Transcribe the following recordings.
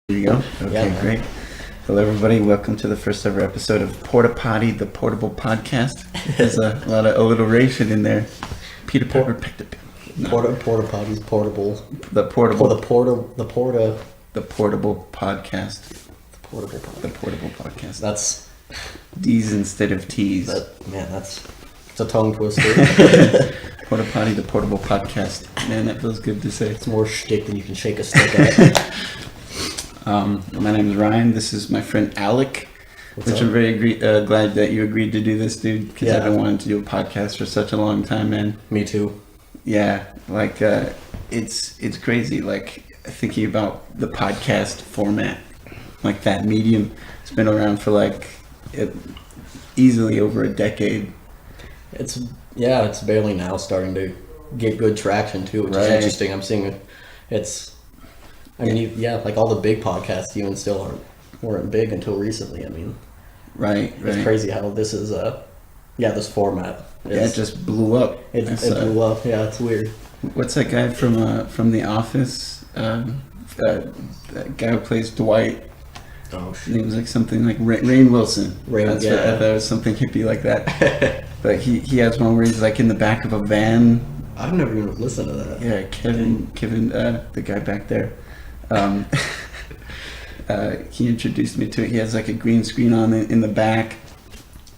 There you go. Okay, Yeah, great. Hello, everybody. Welcome to the first ever episode of Porta Poddy, the portable podcast. There's a lot of alliteration in there. Peter Pepper picked it. No. Porta Poddy's portable. The portable. The portable podcast. The portable podcast. The portable podcast. That's D's instead of T's. It's a tongue twister. Porta Poddy, the portable podcast. Man, that feels good to say. It's more shtick than you can shake a stick at. My name is Ryan. This is my friend Alec, I'm very glad that you agreed to do this, dude, because I've been wanting to do a podcast for such a long time, man. Me too. Yeah, like it's crazy. Like thinking about the podcast format, like that medium. It's been around for easily over a decade. It's barely now starting to get good traction too, which is interesting. I'm seeing like all the big podcasts even still weren't big until recently. I mean, right. It's crazy how this is this format. It just blew up. It blew up. Yeah, it's weird. What's that guy from The Office? That guy who plays Dwight. Oh shit. His name was like something like Rainn Wilson. I thought it was something hippie like that. But he has one where he's like in the back of a van. I've never even listened to that. Yeah, Kevin, the guy back there. He introduced me to it. He has like a green screen on it in the back.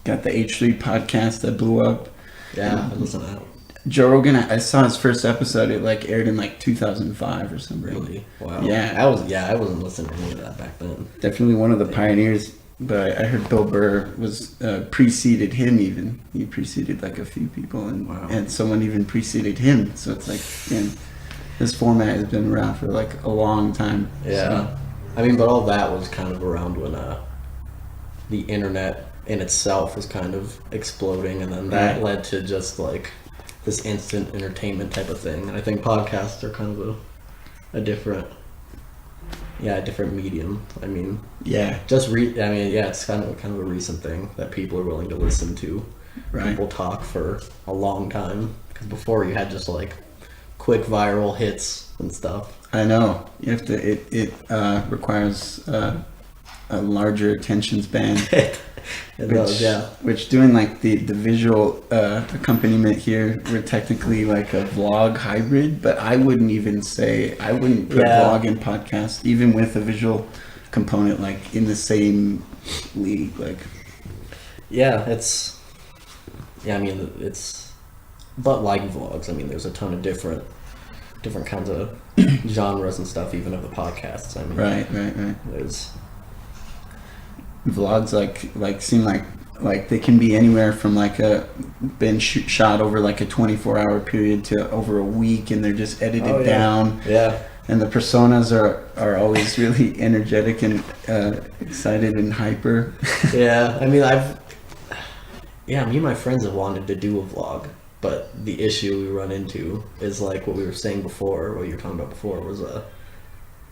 Got the H3 podcast that blew up. Yeah, I listened to that. Joe Rogan, I saw his first episode. It like aired in like 2005 or something. Really? Wow. Yeah. I wasn't listening to any of that back then. Definitely one of the pioneers. But I heard Bill Burr was preceded him even. He preceded like a few people, and someone even preceded him. So it's like, man, this format has been around for like a long time. Yeah. So. I mean, but all that was kind of around when the internet in itself was kind of exploding, and then that led to just like this instant entertainment type of thing. And I think podcasts are kind of a different medium. I mean, it's kind of a recent thing that people are willing to listen to. Right. People talk for a long time, because before you had just like quick viral hits and stuff. I know. You have to. It requires a larger attention span. Which doing like the visual accompaniment here, we're technically like a vlog hybrid, but I wouldn't put vlog and podcast even with a visual component like in the same league. Like, but like vlogs, I mean, there's a ton of different kinds of genres and stuff, even of the podcasts. I mean, right. There's vlogs like seem like they can be anywhere from like been shot over like a 24-hour period to over a week, and they're just edited down. Yeah. And the personas are always really energetic and excited and hyper. Yeah, I mean, me and my friends have wanted to do a vlog, but the issue we run into is like what we were saying before, what you were talking about before, was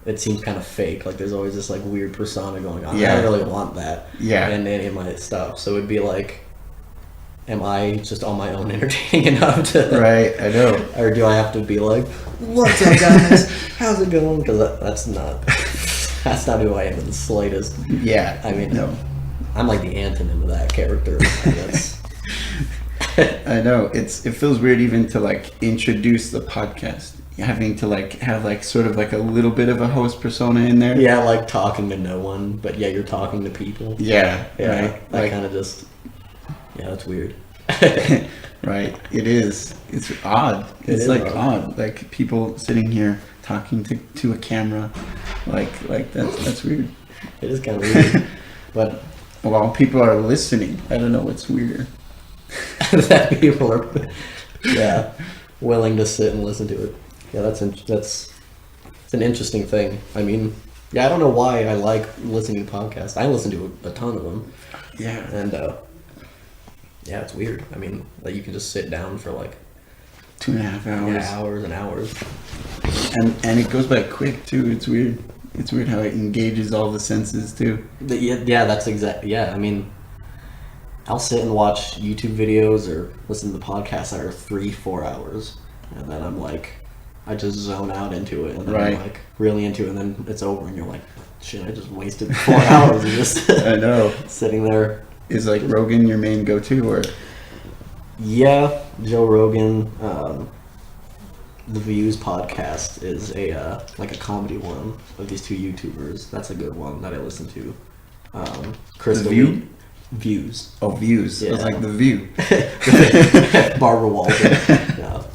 it seems kind of fake. Like there's always this like weird persona going on. Yeah. I don't really want that. Yeah. In any of my stuff. So it'd be like, am I just on my own entertaining enough to? Right, I know. Or do I have to be like, what's up guys? How's it going? Because that's not who I am in the slightest. Yeah. I mean, no. I'm like the antonym of that character. I know. It feels weird even to like introduce the podcast. Having to like have like sort of like a little bit of a host persona in there. Yeah, like talking to no one, but you're talking to people. Yeah. Yeah. Right. That kind of just. Yeah, that's weird. Right. It is. It's odd. It's like odd. Like people sitting here talking to a camera. Like that's weird. It is kind of weird. But while people are listening, I don't know what's weirder. That people are willing to sit and listen to it. Yeah, it's an interesting thing. I mean, I don't know why I like listening to podcasts. I listen to a ton of them. Yeah. And it's weird. I mean, like you can just sit down for like 2.5 hours. Yeah, hours and hours. And it goes by quick too. It's weird. It's weird how it engages all the senses too. That's exactly. Yeah, I mean, I'll sit and watch YouTube videos or listen to the podcasts that are 3-4 hours, and then I'm like, I just zone out into it, and then I'm like really into it, and then it's over, and you're like, shit, I just wasted 4 hours of just I know. sitting there. Is like Rogan your main go-to, or? Yeah, Joe Rogan. The Views podcast is a like a comedy one of these two YouTubers. That's a good one that I listen to. Chris The View? Views. Oh, Views. Yeah. I was like The View. Barbara Walters. No.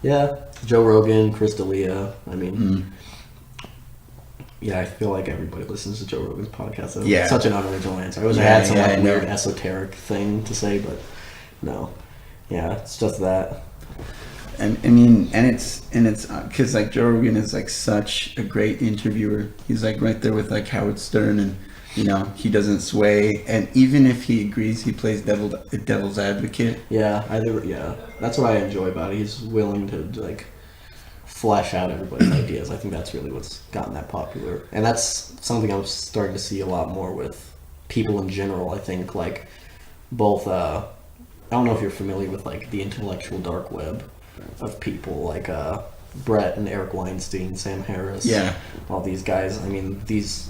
Yeah, Joe Rogan, Chris D'Elia. I mean, yeah, I feel like everybody listens to Joe Rogan's podcast. So Yeah. Such an unoriginal answer. I wish I had some like weird esoteric thing to say, but no. Yeah, it's just that. And I mean, and it's because like Joe Rogan is like such a great interviewer. He's like right there with like Howard Stern, and you know he doesn't sway. And even if he agrees, he plays devil's advocate. Yeah, that's what I enjoy about it. He's willing to like flesh out everybody's ideas. I think that's really what's gotten that popular, and that's something I'm starting to see a lot more with people in general. I think like both. I don't know if you're familiar with like the intellectual dark web of people like Brett and Eric Weinstein, Sam Harris, all these guys. I mean, it's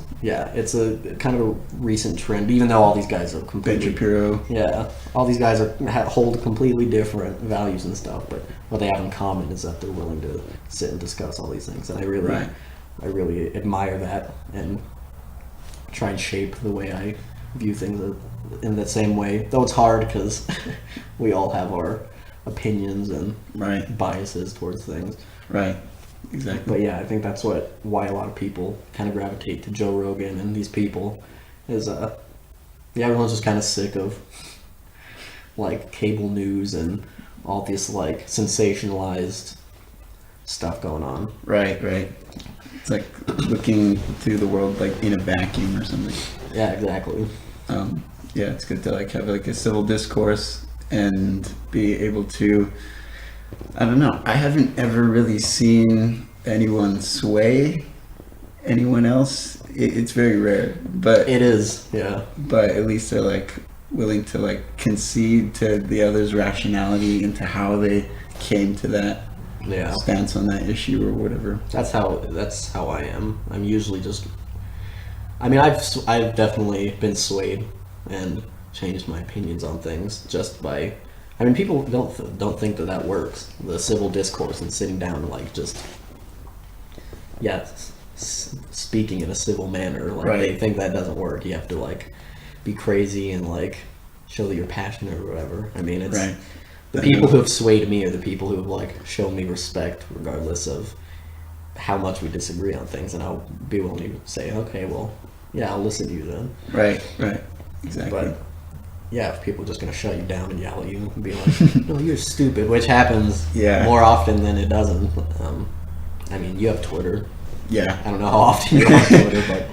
a kind of a recent trend, even though all these guys are completely Ben Shapiro. Yeah, all these guys hold completely different values and stuff, but what they have in common is that they're willing to sit and discuss all these things, and I really admire that and try and shape the way I view things in the same way. Though it's hard because we all have our opinions and biases towards things. Right. Exactly. But yeah, I think that's why a lot of people kind of gravitate to Joe Rogan and these people is everyone's just kind of sick of like cable news and all this like sensationalized stuff going on. Right. It's like looking through the world like in a vacuum or something. Yeah, exactly. Yeah, it's good to like have like a civil discourse and be able to, I don't know, I haven't ever really seen anyone sway anyone else. It's very rare, but it is, yeah. But at least they're like willing to like concede to the other's rationality into how they came to that stance on that issue or whatever. That's how I am. I'm usually just, I mean, I've definitely been swayed and changed my opinions on things just by, I mean, people don't think that works, the civil discourse and sitting down and like just speaking in a civil manner, like they think that doesn't work. You have to like be crazy and like show that you're passionate or whatever. I mean, it's the people who have swayed me are the people who have like shown me respect regardless of how much we disagree on things, and I'll be willing to say, okay, well, yeah, I'll listen to you then. Right, exactly. But yeah, if people are just going to shut you down and yell at you and be like, no, you're stupid, which happens more often than it doesn't. I mean, you have Twitter. Yeah. I don't know how often you're on Twitter, but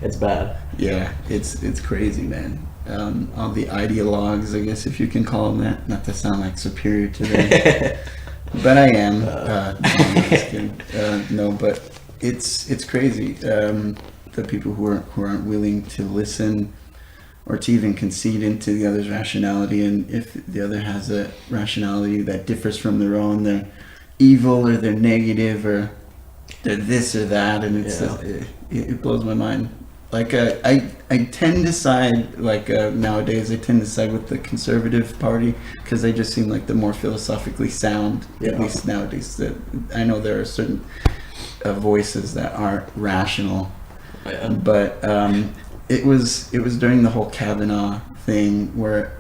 it's bad. Yeah, it's crazy, man. All the ideologues, I guess, if you can call them that. Not to sound like superior to them. But I am. No, I'm just kidding. No, but it's crazy. The people who aren't willing to listen or to even concede into the other's rationality, and if the other has a rationality that differs from their own, they're evil or they're negative or they're this or that, and it's it blows my mind. Like I tend to side nowadays. I tend to side with the Conservative Party because they just seem like the more philosophically sound. At least nowadays. That I know there are certain voices that aren't rational, but it was during the whole Kavanaugh thing where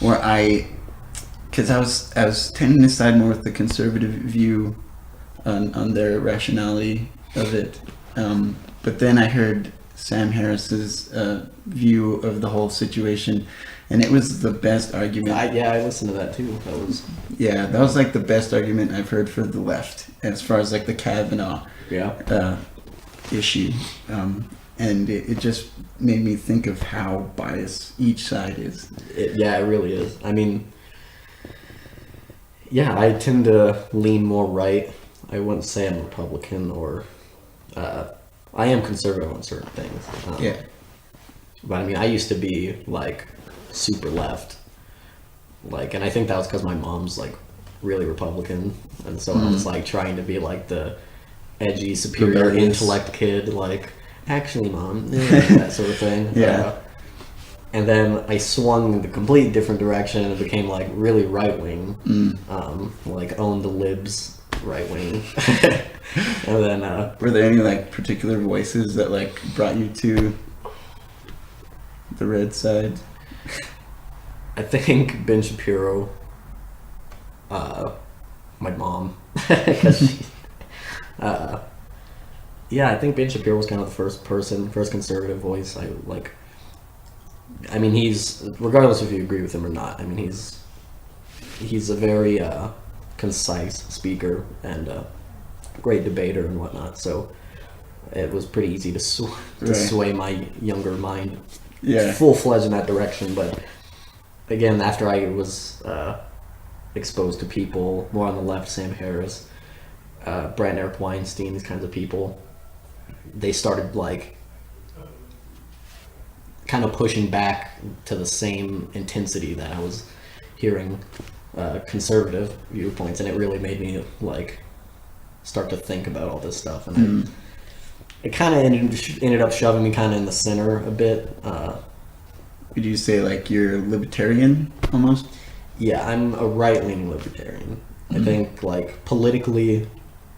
because I was tending to side more with the conservative view on their rationality of it, but then I heard Sam Harris's view of the whole situation, and it was the best argument. I listened to that too. That was like the best argument I've heard for the left as far as like the Kavanaugh issue, and it just made me think of how biased each side is. It really is. I mean, I tend to lean more right. I wouldn't say I'm Republican or I am conservative on certain things. But I mean, I used to be like super left, and I think that was because my mom's like really Republican, and so I was like trying to be like the edgy, superior intellect kid, actually, Mom, that sort of thing. Yeah. And then I swung the complete different direction and became like really right wing, like own the libs right wing. And then were there any like particular voices that like brought you to the red side? I think Ben Shapiro, my mom, because she, yeah, I think Ben Shapiro was kind of the first conservative voice I like. I mean, he's, regardless if you agree with him or not, I mean, he's a very concise speaker and a great debater and whatnot, so it was pretty easy to sway my younger mind full-fledged in that direction. But again, after I was exposed to people more on the left, Sam Harris, Brett and Eric Weinstein, these kinds of people, they started like kind of pushing back to the same intensity that I was hearing conservative viewpoints, and it really made me like start to think about all this stuff, and it kind of ended up shoving me kind of in the center a bit. Would you say like you're libertarian almost? Yeah, I'm a right-leaning libertarian. I think like politically,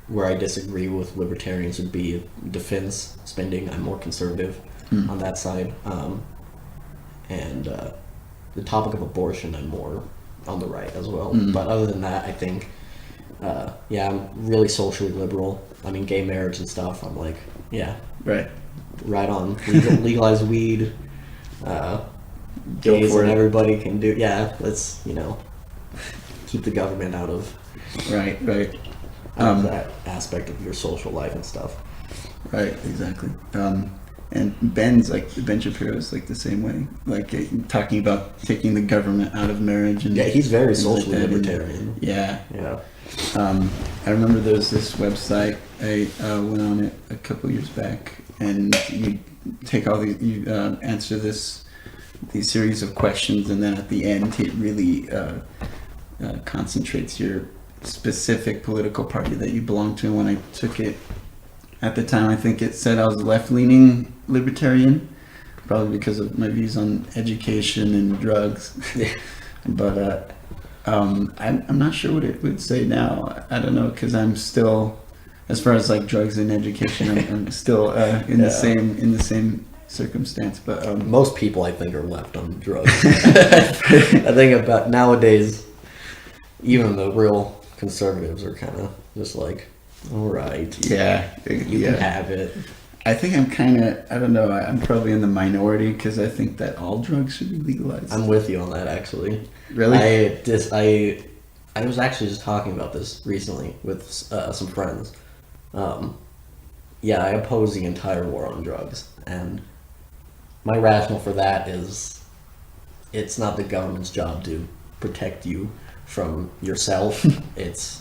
where I disagree with libertarians would be defense spending. I'm more conservative on that side, and the topic of abortion, I'm more on the right as well. But other than that, I think yeah, I'm really socially liberal. I mean, gay marriage and stuff, I'm like, yeah, right on. Legalize weed, gays and everybody can do, yeah, let's, you know, keep the government out of that aspect of your social life and stuff. Right, exactly. And Ben Shapiro is like the same way, like talking about taking the government out of marriage, and he's very socially libertarian. Yeah. I remember there was this website, I went on it a couple years back, and you take all these, you answer these series of questions, and then at the end it really concentrates your specific political party that you belong to. And when I took it at the time, I think it said I was left-leaning libertarian, probably because of my views on education and drugs. But I'm not sure what it would say now. I don't know, because I'm still, as far as like drugs and education, I'm still in the same circumstance. But most people, I think, are left on drugs. I think about nowadays, even the real conservatives are kind of just like, all right, you can have it. I think I'm kind of, I don't know, I'm probably in the minority, because I think that all drugs should be legalized. I'm with you on that, actually. Really? I was actually just talking about this recently with some friends. Yeah, I oppose the entire war on drugs, and my rationale for that is it's not the government's job to protect you from yourself. It's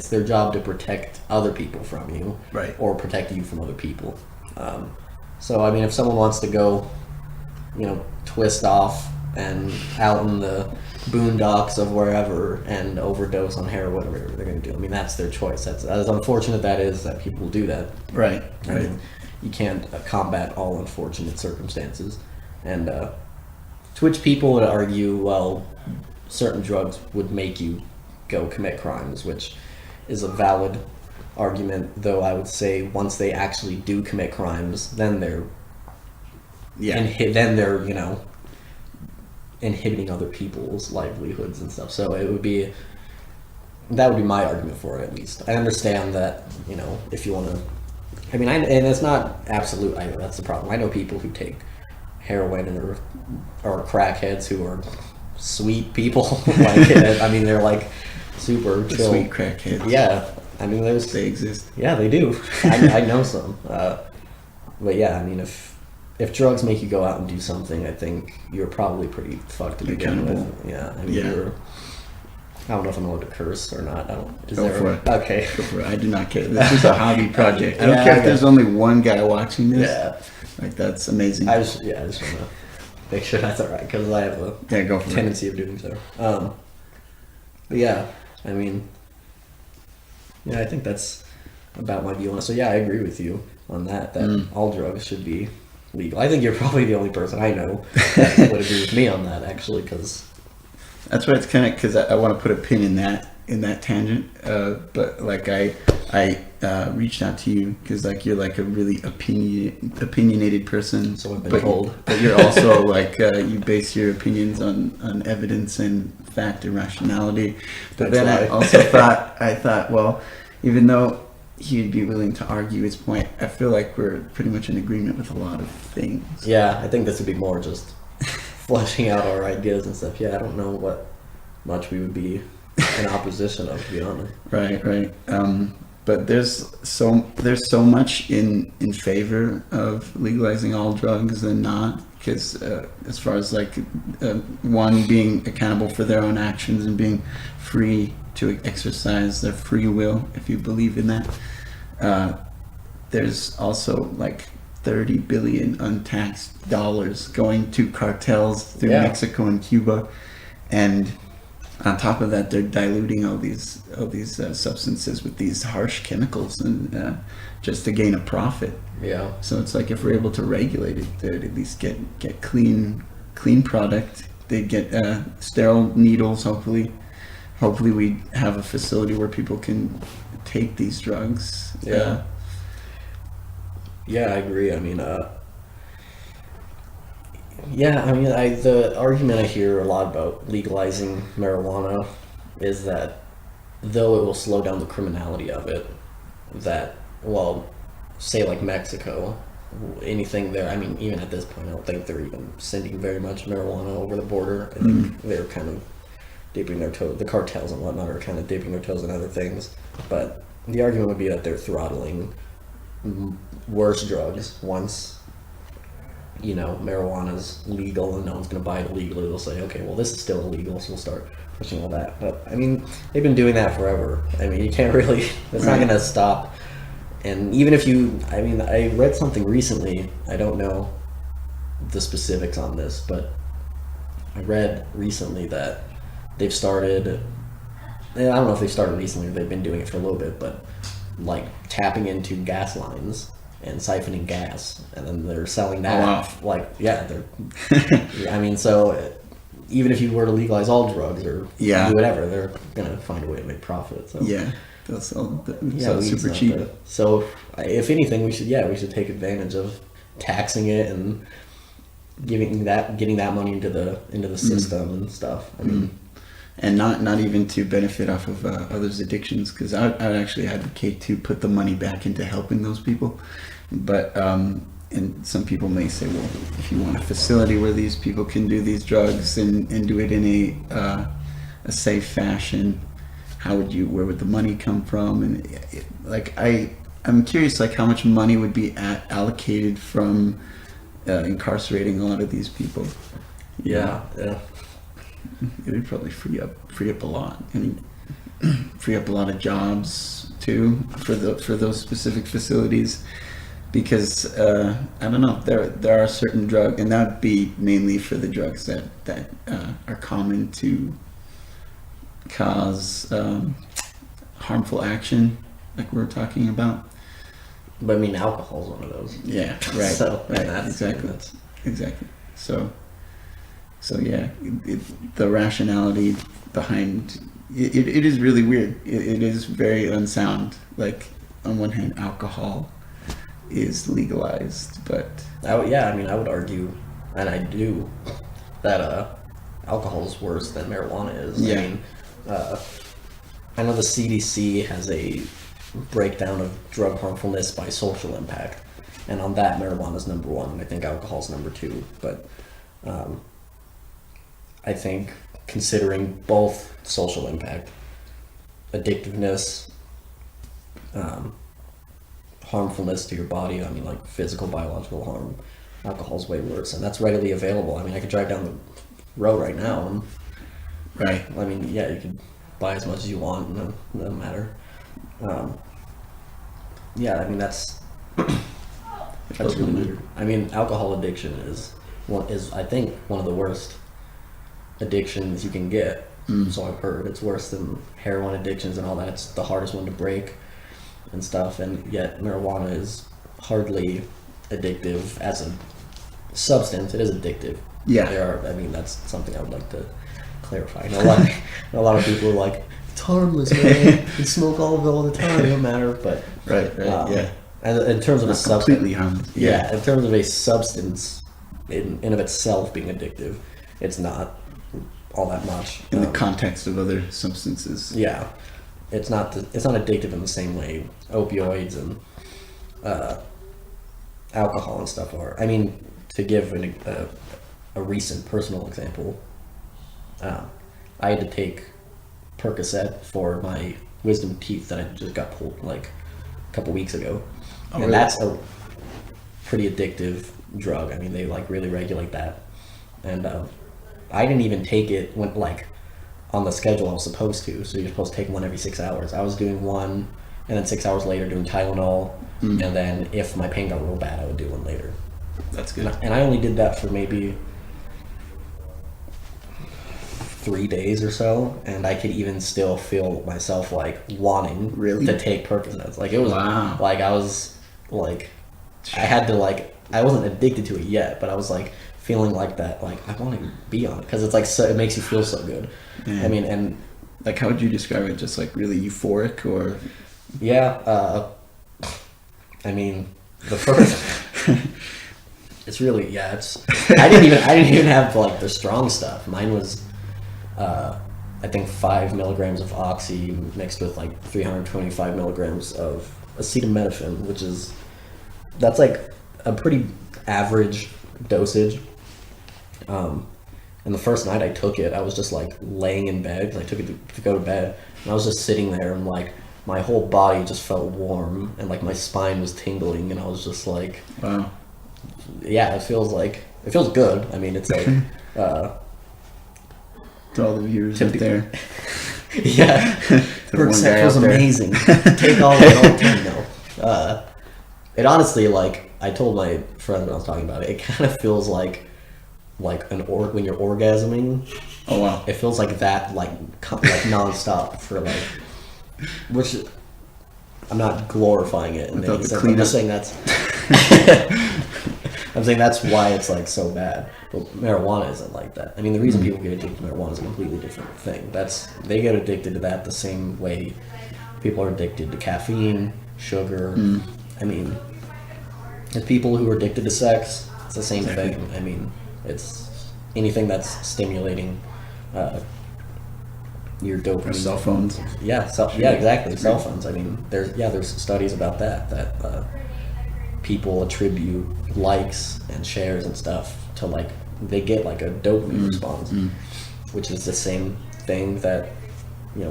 their job to protect other people from you, right? Or protect you from other people. So I mean, if someone wants to go, you know, twist off and out in the boondocks of wherever and overdose on heroin, whatever they're going to do, I mean, that's their choice. That's as unfortunate that is, that people will do that. Right. I mean, you can't combat all unfortunate circumstances, and to which people would argue, well, certain drugs would make you go commit crimes, which is a valid argument, though I would say once they actually do commit crimes, then they're you know, inhibiting other people's livelihoods and stuff. So that would be my argument for it, at least. I understand that, you know, if you want to, I mean, and it's not absolute either. That's the problem. I know people who take heroin and or crackheads who are sweet people. Like, I mean, they're like super chill. Sweet crackheads. Yeah, I mean, they exist. Yeah, they do. I know some. But yeah, I mean, if drugs make you go out and do something, I think you're probably pretty fucked to begin with. Yeah, I mean, I don't know if I'm allowed to curse or not. Go for it. Okay. Go for it. I do not care. This is a hobby project. I don't care if there's only one guy watching this. Yeah. Like, that's amazing. I just want to make sure that's all right, because I have a tendency of doing so. But yeah, I mean, yeah, I think that's about my view on it. So yeah, I agree with you. on that all drugs should be legal. I think you're probably the only person I know that would agree with me on that, actually, because that's why it's kind of, because I want to put a pin in that tangent. But like I reached out to you because like you're like a really opinionated person. So I've been told. But you're also like you base your opinions on evidence and fact and rationality. But That's then I right. also thought, well, even though he'd be willing to argue his point, I feel like we're pretty much in agreement with a lot of things. Yeah, I think this would be more just fleshing out our ideas and stuff. Yeah, I don't know what much we would be in opposition of, to be honest. Right. But there's so much in favor of legalizing all drugs than not, because as far as like one being accountable for their own actions and being free to exercise their free will, if you believe in that, there's also like 30 billion untaxed dollars going to cartels through Mexico and Cuba, and on top of that, they're diluting all these substances with these harsh chemicals, and just to gain a profit. Yeah. So it's like if we're able to regulate it, they'd at least get clean product. They'd get sterile needles. Hopefully we have a facility where people can take these drugs. Yeah. Yeah, I agree. I mean, the argument I hear a lot about legalizing marijuana is that though it will slow down the criminality of it, that, well, say like Mexico, anything there, I mean, even at this point, I don't think they're even sending very much marijuana over the border. I think they're kind of dipping their toe, the cartels and whatnot are kind of dipping their toes in other things. But the argument would be that they're throttling worse drugs once, you know, marijuana's legal and no one's going to buy it illegally. They'll say, okay, well, this is still illegal, so we'll start pushing all that. But I mean, they've been doing that forever. I mean, you can't really, it's not going to stop. And even if I read something recently, I don't know the specifics on this, but I read recently that they've started, I don't know if they started recently or they've been doing it for a little bit, but like tapping into gas lines and siphoning gas, and then they're selling that. Oh, wow. Like, yeah, they're, I mean, so even if you were to legalize all drugs or do whatever, they're going to find a way to make profit. So Yeah. They'll sell super cheap. So if anything, we should take advantage of taxing it and getting that money into the system and stuff. I mean, and not even to benefit off of others' addictions, because I would actually advocate to put the money back into helping those people. But and some people may say, well, if you want a facility where these people can do these drugs and do it in a safe fashion, where would the money come from? And I'm curious, like how much money would be allocated from incarcerating a lot of these people. Yeah. It would probably free up a lot, and free up a lot of jobs too for those specific facilities, because I don't know, there are certain drugs, and that would be mainly for the drugs that are common to cause harmful action, like we were talking about. But I mean, alcohol is one of those. Yeah, right. So, right, exactly. So yeah, the rationality behind it is really weird. It is very unsound. Like, on one hand, alcohol is legalized, but I would argue, and I do, that alcohol is worse than marijuana is. Yeah. I mean, I know the CDC has a breakdown of drug harmfulness by social impact, and on that, marijuana is number one, and I think alcohol is number two. But I think considering both social impact, addictiveness, harmfulness to your body, I mean, like physical, biological harm, alcohol's way worse, and that's readily available. I mean, I could drive down the road right now and, right. I mean, yeah, you could buy as much as you want, and it doesn't matter. Yeah, I mean, that's really weird. I mean, alcohol addiction is I think one of the worst addictions you can get. So I've heard it's worse than heroin addictions and all that. It's the hardest one to break and stuff, and yet marijuana is hardly addictive as a substance. It is addictive. Yeah. I mean, that's something I would like to clarify. I know a lot of people are like, it's harmless, man. You smoke all the time, it don't matter. But Right, yeah. And in terms of Not a substance, completely harmless. yeah, in terms of a substance in of itself being addictive, it's not all that much. In the context of other substances. Yeah, it's not addictive in the same way opioids and alcohol and stuff are. I mean, to give a recent personal example, I had to take Percocet for my wisdom teeth that I just got pulled like a couple weeks ago, and really? that's a pretty addictive drug. I mean, they like really regulate that, and I didn't even take it when like on the schedule I was supposed to. So you're supposed to take one every 6 hours. I was doing one, and then 6 hours later doing Tylenol, and then if my pain got real bad, I would do one later. That's good. And I only did that for maybe 3 days or so, and I could even still feel myself like wanting to take Percocets. Like it was like I was like I had to like I wasn't addicted to it yet, but I was like feeling like that, like I want to be on it because it's like so it makes you feel so good. Yeah. I mean, and like how would you describe it? Just like really euphoric, or I mean the first it's really it's I didn't even have like the strong stuff. Mine was I think 5 milligrams of oxy mixed with like 325 milligrams of acetaminophen, that's like a pretty average dosage. And the first night I took it, I was just like laying in bed because I took it to go to bed, and I was just sitting there and like my whole body just felt warm and like my spine was tingling, and I was just like, wow, yeah, it feels good. I mean, it's like to all the viewers out there. Yeah, Percocet was amazing. Take all the no. It honestly, like I told my friend when I was talking about it, it kind of feels like when you're orgasming. Oh wow! It feels like that, like nonstop for like, which I'm not glorifying it. I'm just saying I'm saying that's why it's like so bad. But marijuana isn't like that. I mean, the reason people get addicted to marijuana is a completely different thing. They get addicted to that the same way people are addicted to caffeine, sugar. I mean, the people who are addicted to sex, it's the same thing. I mean, it's anything that's stimulating your dopamine. Or cell phones. Yeah, exactly. Cell phones. I mean, there's studies about that people attribute likes and shares and stuff to like they get like a dopamine response, which is the same thing that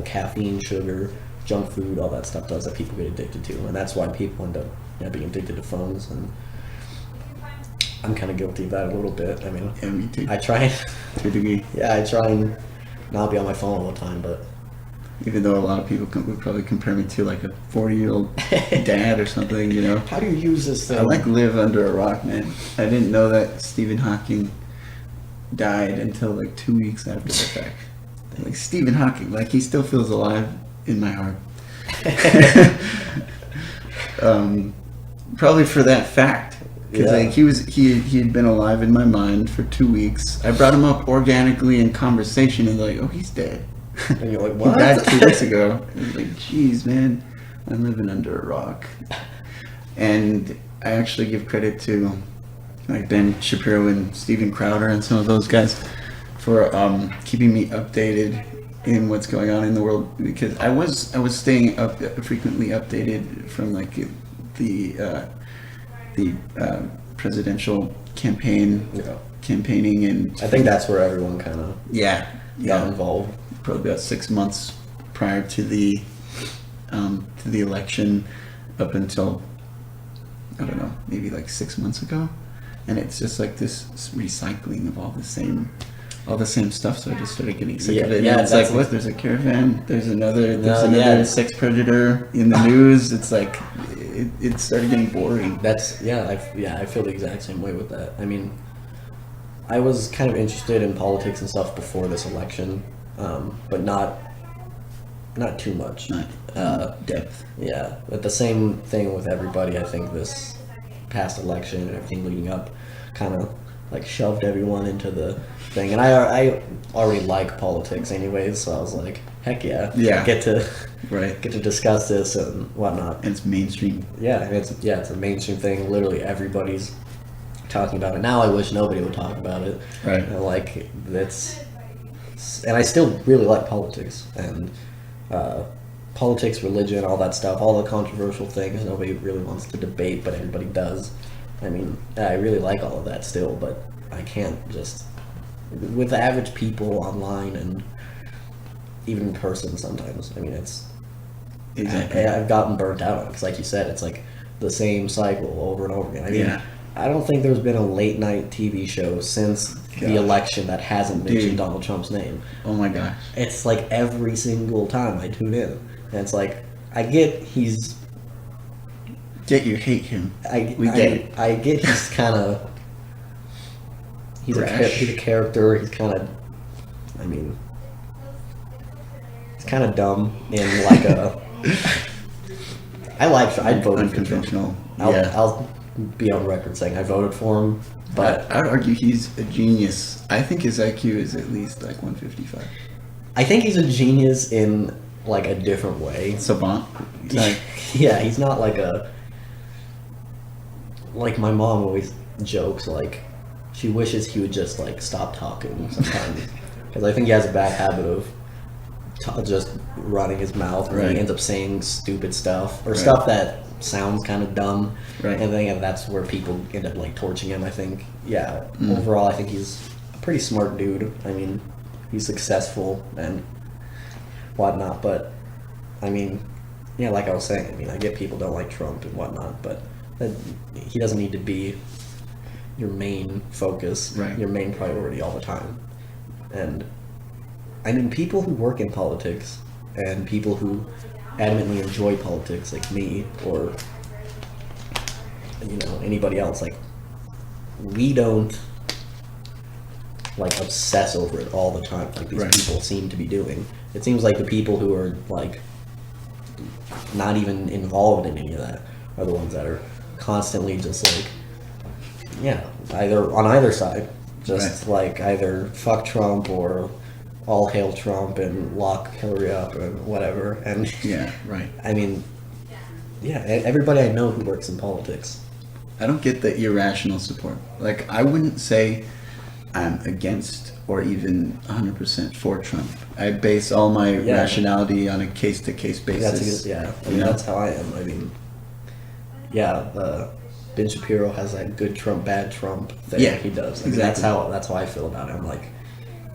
caffeine, sugar, junk food, all that stuff does that people get addicted to, and that's why people end up being addicted to phones. And I'm kind of guilty of that a little bit. I mean, yeah, me too. I try to a degree. Yeah, I try and not be on my phone all the time, but even though a lot of people would probably compare me to like a 40-year-old dad or something, How do you use this thing? I like live under a rock, man. I didn't know that Stephen Hawking died until like 2 weeks after the fact. Like Stephen Hawking, like he still feels alive in my heart. Probably for that fact, because like he had been alive in my mind for 2 weeks. I brought him up organically in conversation, and like, oh, he's dead. And you're like, what? He died 2 weeks ago. I was like, geez, man, I'm living under a rock. And I actually give credit to like Ben Shapiro and Steven Crowder and some of those guys for keeping me updated in what's going on in the world, because I was staying frequently updated from like the presidential campaigning, and I think that's where everyone kind of got involved. Probably about 6 months prior to the election, up until I don't know, maybe like 6 months ago, and it's just like this recycling of all the same stuff. So I just started getting sick of it. Yeah, it's like, what? There's a caravan. There's another sex predator in the news. It's like it started getting boring. I feel the exact same way with that. I mean, I was kind of interested in politics and stuff before this election, but not too much. Not depth. Yeah, but the same thing with everybody. I think past election and everything leading up kind of like shoved everyone into the thing. And I already like politics anyways, so I was like, heck yeah, get to discuss this and whatnot. And it's mainstream. Yeah, it's a mainstream thing. Literally everybody's talking about it now. I wish nobody would talk about it. Right. And like and I still really like politics and politics, religion, all that stuff, all the controversial things nobody really wants to debate, but everybody does. I mean, I really like all of that still, but I can't just with the average people online and even in person sometimes. I mean, it's exactly. I've gotten burnt out on it because, like you said, it's like the same cycle over and over again. I mean, Yeah. I don't think there's been a late night TV show since the election that hasn't mentioned Donald Trump's name. Oh my gosh. It's like every single time I tune in, and it's like I get he's. Yet you hate him. I get he's kind of. He's a character. He's kind of. I mean. He's kind of dumb in like a. I'd vote unconventional. I'll be on record saying I voted for him, but I'd argue he's a genius. I think his IQ is at least like 155. I think he's a genius in like a different way. Savant. Like, yeah, he's not like a. Like my mom always jokes, like she wishes he would just like stop talking sometimes, because I think he has a bad habit of just running his mouth, and he ends up saying stupid stuff or stuff that sounds kind of dumb, and I think that's where people end up like torching him. I think, overall, I think he's a pretty smart dude. I mean, he's successful and whatnot, but I mean, like I was saying, I mean, I get people don't like Trump and whatnot, but he doesn't need to be your main focus, your main priority all the time. And I mean, people who work in politics and people who adamantly enjoy politics, like me or anybody else, like we don't like obsess over it all the time like these people seem to be doing. It seems like the people who are like not even involved in any of that are the ones that are constantly just like either on either side, just like either fuck Trump or all hail Trump and lock Hillary up and whatever. And I mean, everybody I know who works in politics. I don't get the irrational support. Like, I wouldn't say I'm against or even 100% for Trump. I base all my rationality on a case-to-case basis. That's how I am. I mean, Ben Shapiro has that good Trump, bad Trump thing he does. I mean, that's how I feel about it. I'm like,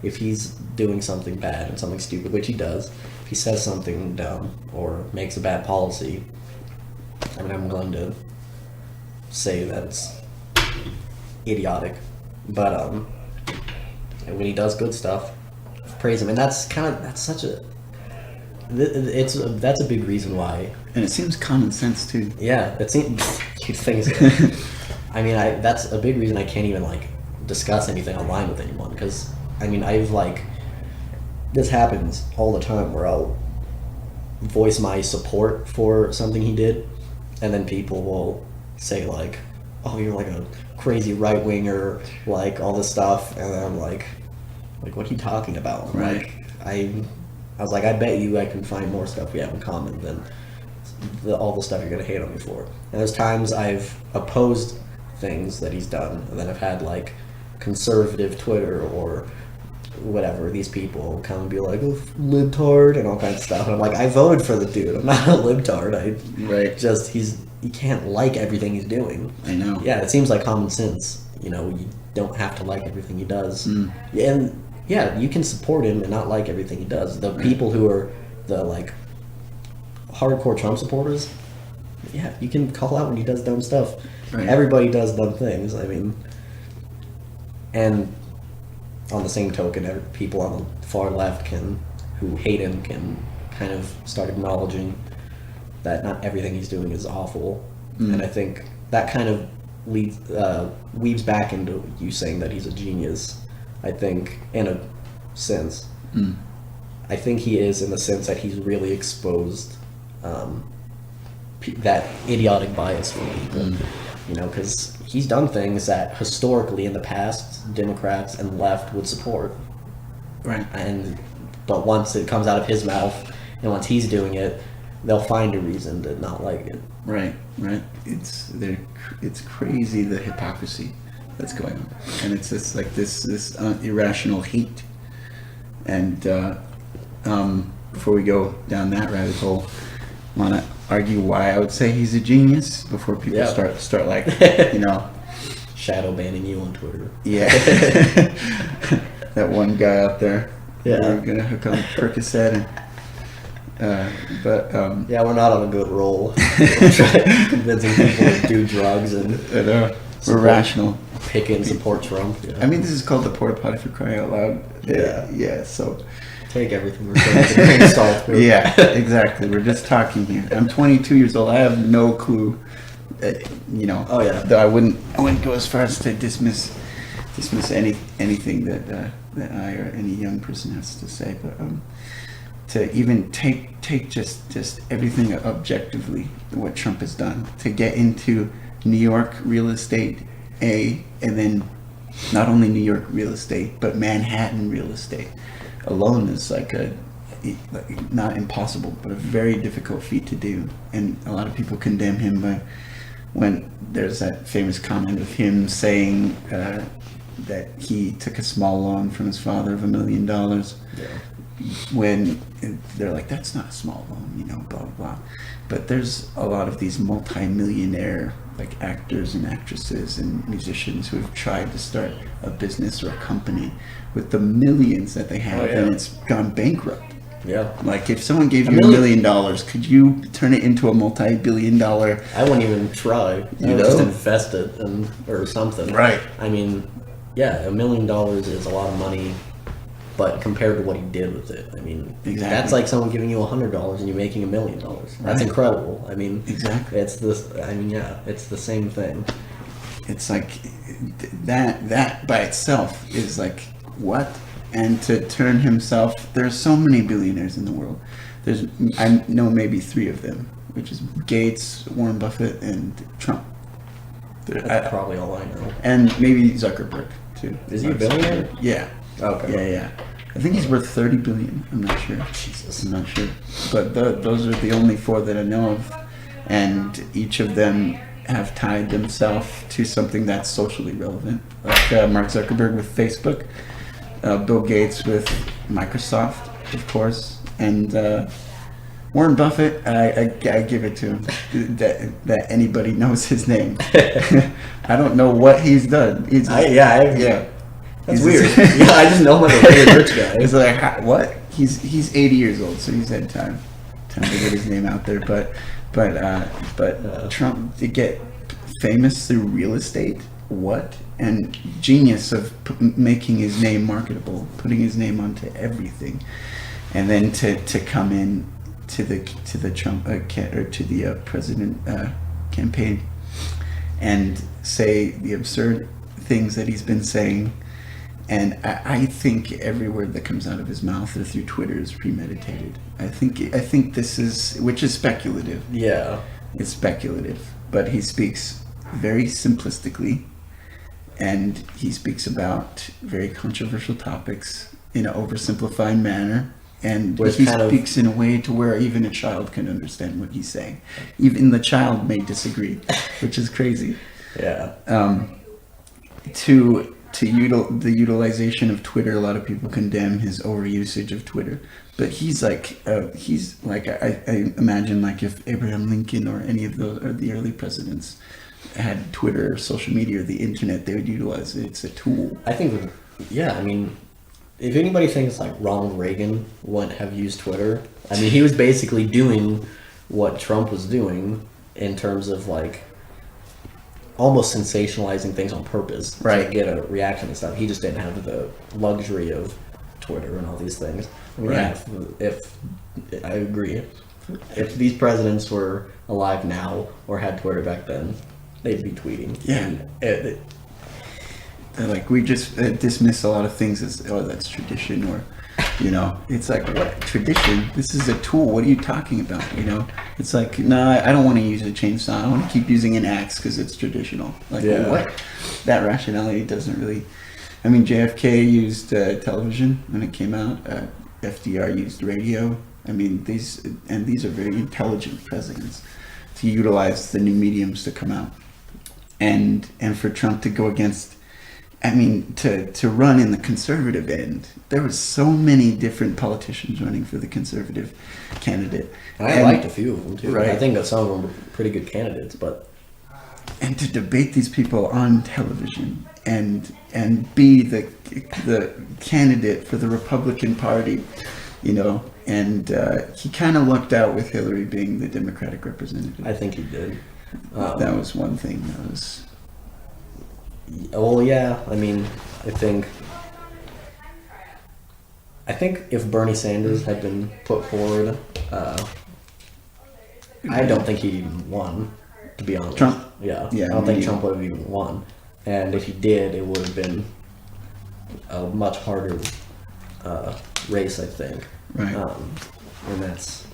if he's doing something bad and something stupid, which he does, if he says something dumb or makes a bad policy, I mean, I'm willing to say that it's idiotic. But when he does good stuff, praise him, and that's such a that's a big reason why. And it seems common sense too. Yeah, it seems. Things. I mean, that's a big reason I can't even like discuss anything online with anyone, because I mean, this happens all the time where I'll voice my support for something he did, and then people will say like, oh, you're like a crazy right winger, like all this stuff, and then I'm like what are you talking about? Like, I was like, I bet you I can find more stuff we have in common than all the stuff you're gonna hate on me for. And there's times I've opposed things that he's done, and then I've had like conservative Twitter or whatever, these people come and be like, oh, libtard and all kinds of stuff, and I'm like, I voted for the dude, I'm not a libtard. You can't like everything he's doing. I know. Yeah, it seems like common sense. You don't have to like everything he does. And you can support him and not like everything he does. The people who are the like hardcore Trump supporters, you can call out when he does dumb stuff. Everybody does dumb things. I mean, and on the same token, people on the far left who hate him can kind of start acknowledging that not everything he's doing is awful. And I think that kind of weaves back into you saying that he's a genius. I think, in a sense, I think he is, in the sense that he's really exposed that idiotic bias for people. You know, because he's done things that historically in the past Democrats and left would support. Right. But once it comes out of his mouth and once he's doing it, they'll find a reason to not like it. Right. It's crazy, the hypocrisy that's going on, and it's just like this irrational hate. And before we go down that rabbit hole, I want to argue why I would say he's a genius before people start like, shadow banning you on Twitter. Yeah. That one guy out there. Yeah. We're gonna hook on Percocet and yeah, we're not on a good roll. We're trying convincing people to do drugs and we're rational. Pick and support Trump. Yeah. I mean, this is called the Porta Poddy, for crying out loud. Yeah. So take everything we're saying with a grain of salt. Yeah, exactly. We're just talking here. I'm 22 years old. I have no clue. Oh yeah. Though I wouldn't go as far as to dismiss anything that I or any young person has to say, but to even take just everything objectively, what Trump has done, to get into New York real estate, and then not only New York real estate, but Manhattan real estate alone is like not impossible, but a very difficult feat to do. And a lot of people condemn him by when there's that famous comment of him saying that he took a small loan from his father of $1 million. Yeah. When they're like, that's not a small loan, blah, blah, blah. But there's a lot of these multi-millionaire like actors and actresses and musicians who have tried to start a business or a company with the millions that they have, and it's gone bankrupt. Yeah. Like, if someone gave you $1 million, could you turn it into a multi-billion-dollar? I wouldn't even try. I would just invest it or something. Right. I mean, yeah, $1 million is a lot of money, but compared to what he did with it, I mean, that's like someone giving you $100 and you making $1 million. That's incredible. I mean, exactly. It's this. I mean, yeah, it's the same thing. It's like that by itself is like, what? And to turn himself, there's so many billionaires in the world. I know maybe 3 of them, which is Gates, Warren Buffett, and Trump. That's probably all I know. And maybe Zuckerberg too. Is he a billionaire? Yeah. Okay. Yeah. I think he's worth $30 billion. I'm not sure. Jesus. I'm not sure. But those are the only 4 that I know of, and each of them have tied themselves to something that's socially relevant. Like Mark Zuckerberg with Facebook. Bill Gates with Microsoft, of course, and Warren Buffett. I give it to him that anybody knows his name. I don't know what he's done. That's weird. I just know him as a really rich guy. It's like, what? He's 80 years old, so he's had time to get his name out there. But Trump to get famous through real estate. What? And genius of making his name marketable, putting his name onto everything, and then to come in to the Trump or to the president campaign and say the absurd things that he's been saying. And I think every word that comes out of his mouth or through Twitter is premeditated. I think this is, which is speculative. Yeah, it's speculative, but he speaks very simplistically. And he speaks about very controversial topics in an oversimplified manner. And he speaks in a way to where even a child can understand what he's saying. Even the child may disagree, which is crazy. Yeah. The utilization of Twitter, a lot of people condemn his overusage of Twitter. But he's like I imagine, like, if Abraham Lincoln or any of those or the early presidents had Twitter or social media or the internet, they would utilize it. It's a tool. I think, I mean, if anybody thinks like Ronald Reagan wouldn't have used Twitter, I mean, he was basically doing what Trump was doing in terms of like almost sensationalizing things on purpose to get a reaction and stuff. He just didn't have the luxury of Twitter and all these things. I mean, if I agree, if these presidents were alive now or had Twitter back then, they'd be tweeting. Yeah. Like, we just dismiss a lot of things as, oh, that's tradition, or You know, it's like, what? Tradition? This is a tool. What are you talking about? You know, it's like, no, I don't want to use a chainsaw. I want to keep using an axe because it's traditional. Like, what? That rationality doesn't really... I mean, JFK used television when it came out. FDR used radio. I mean, these are very intelligent presidents to utilize the new mediums to come out. And for Trump to go against... I mean, to run in the conservative end, there was so many different politicians running for the conservative candidate. I liked a few of them too. Right. I think that some of them were pretty good candidates, but... And to debate these people on television and be the candidate for the Republican Party, you know, and he kind of lucked out with Hillary being the Democratic representative. I think he did. That was one thing. That was... Well, yeah. I mean, I think if Bernie Sanders had been put forward, I don't think he won, to be honest. Trump? Yeah. Yeah, I don't think me Trump would have even won. And if he did, it would have been a much harder race, I think. Right. And that's...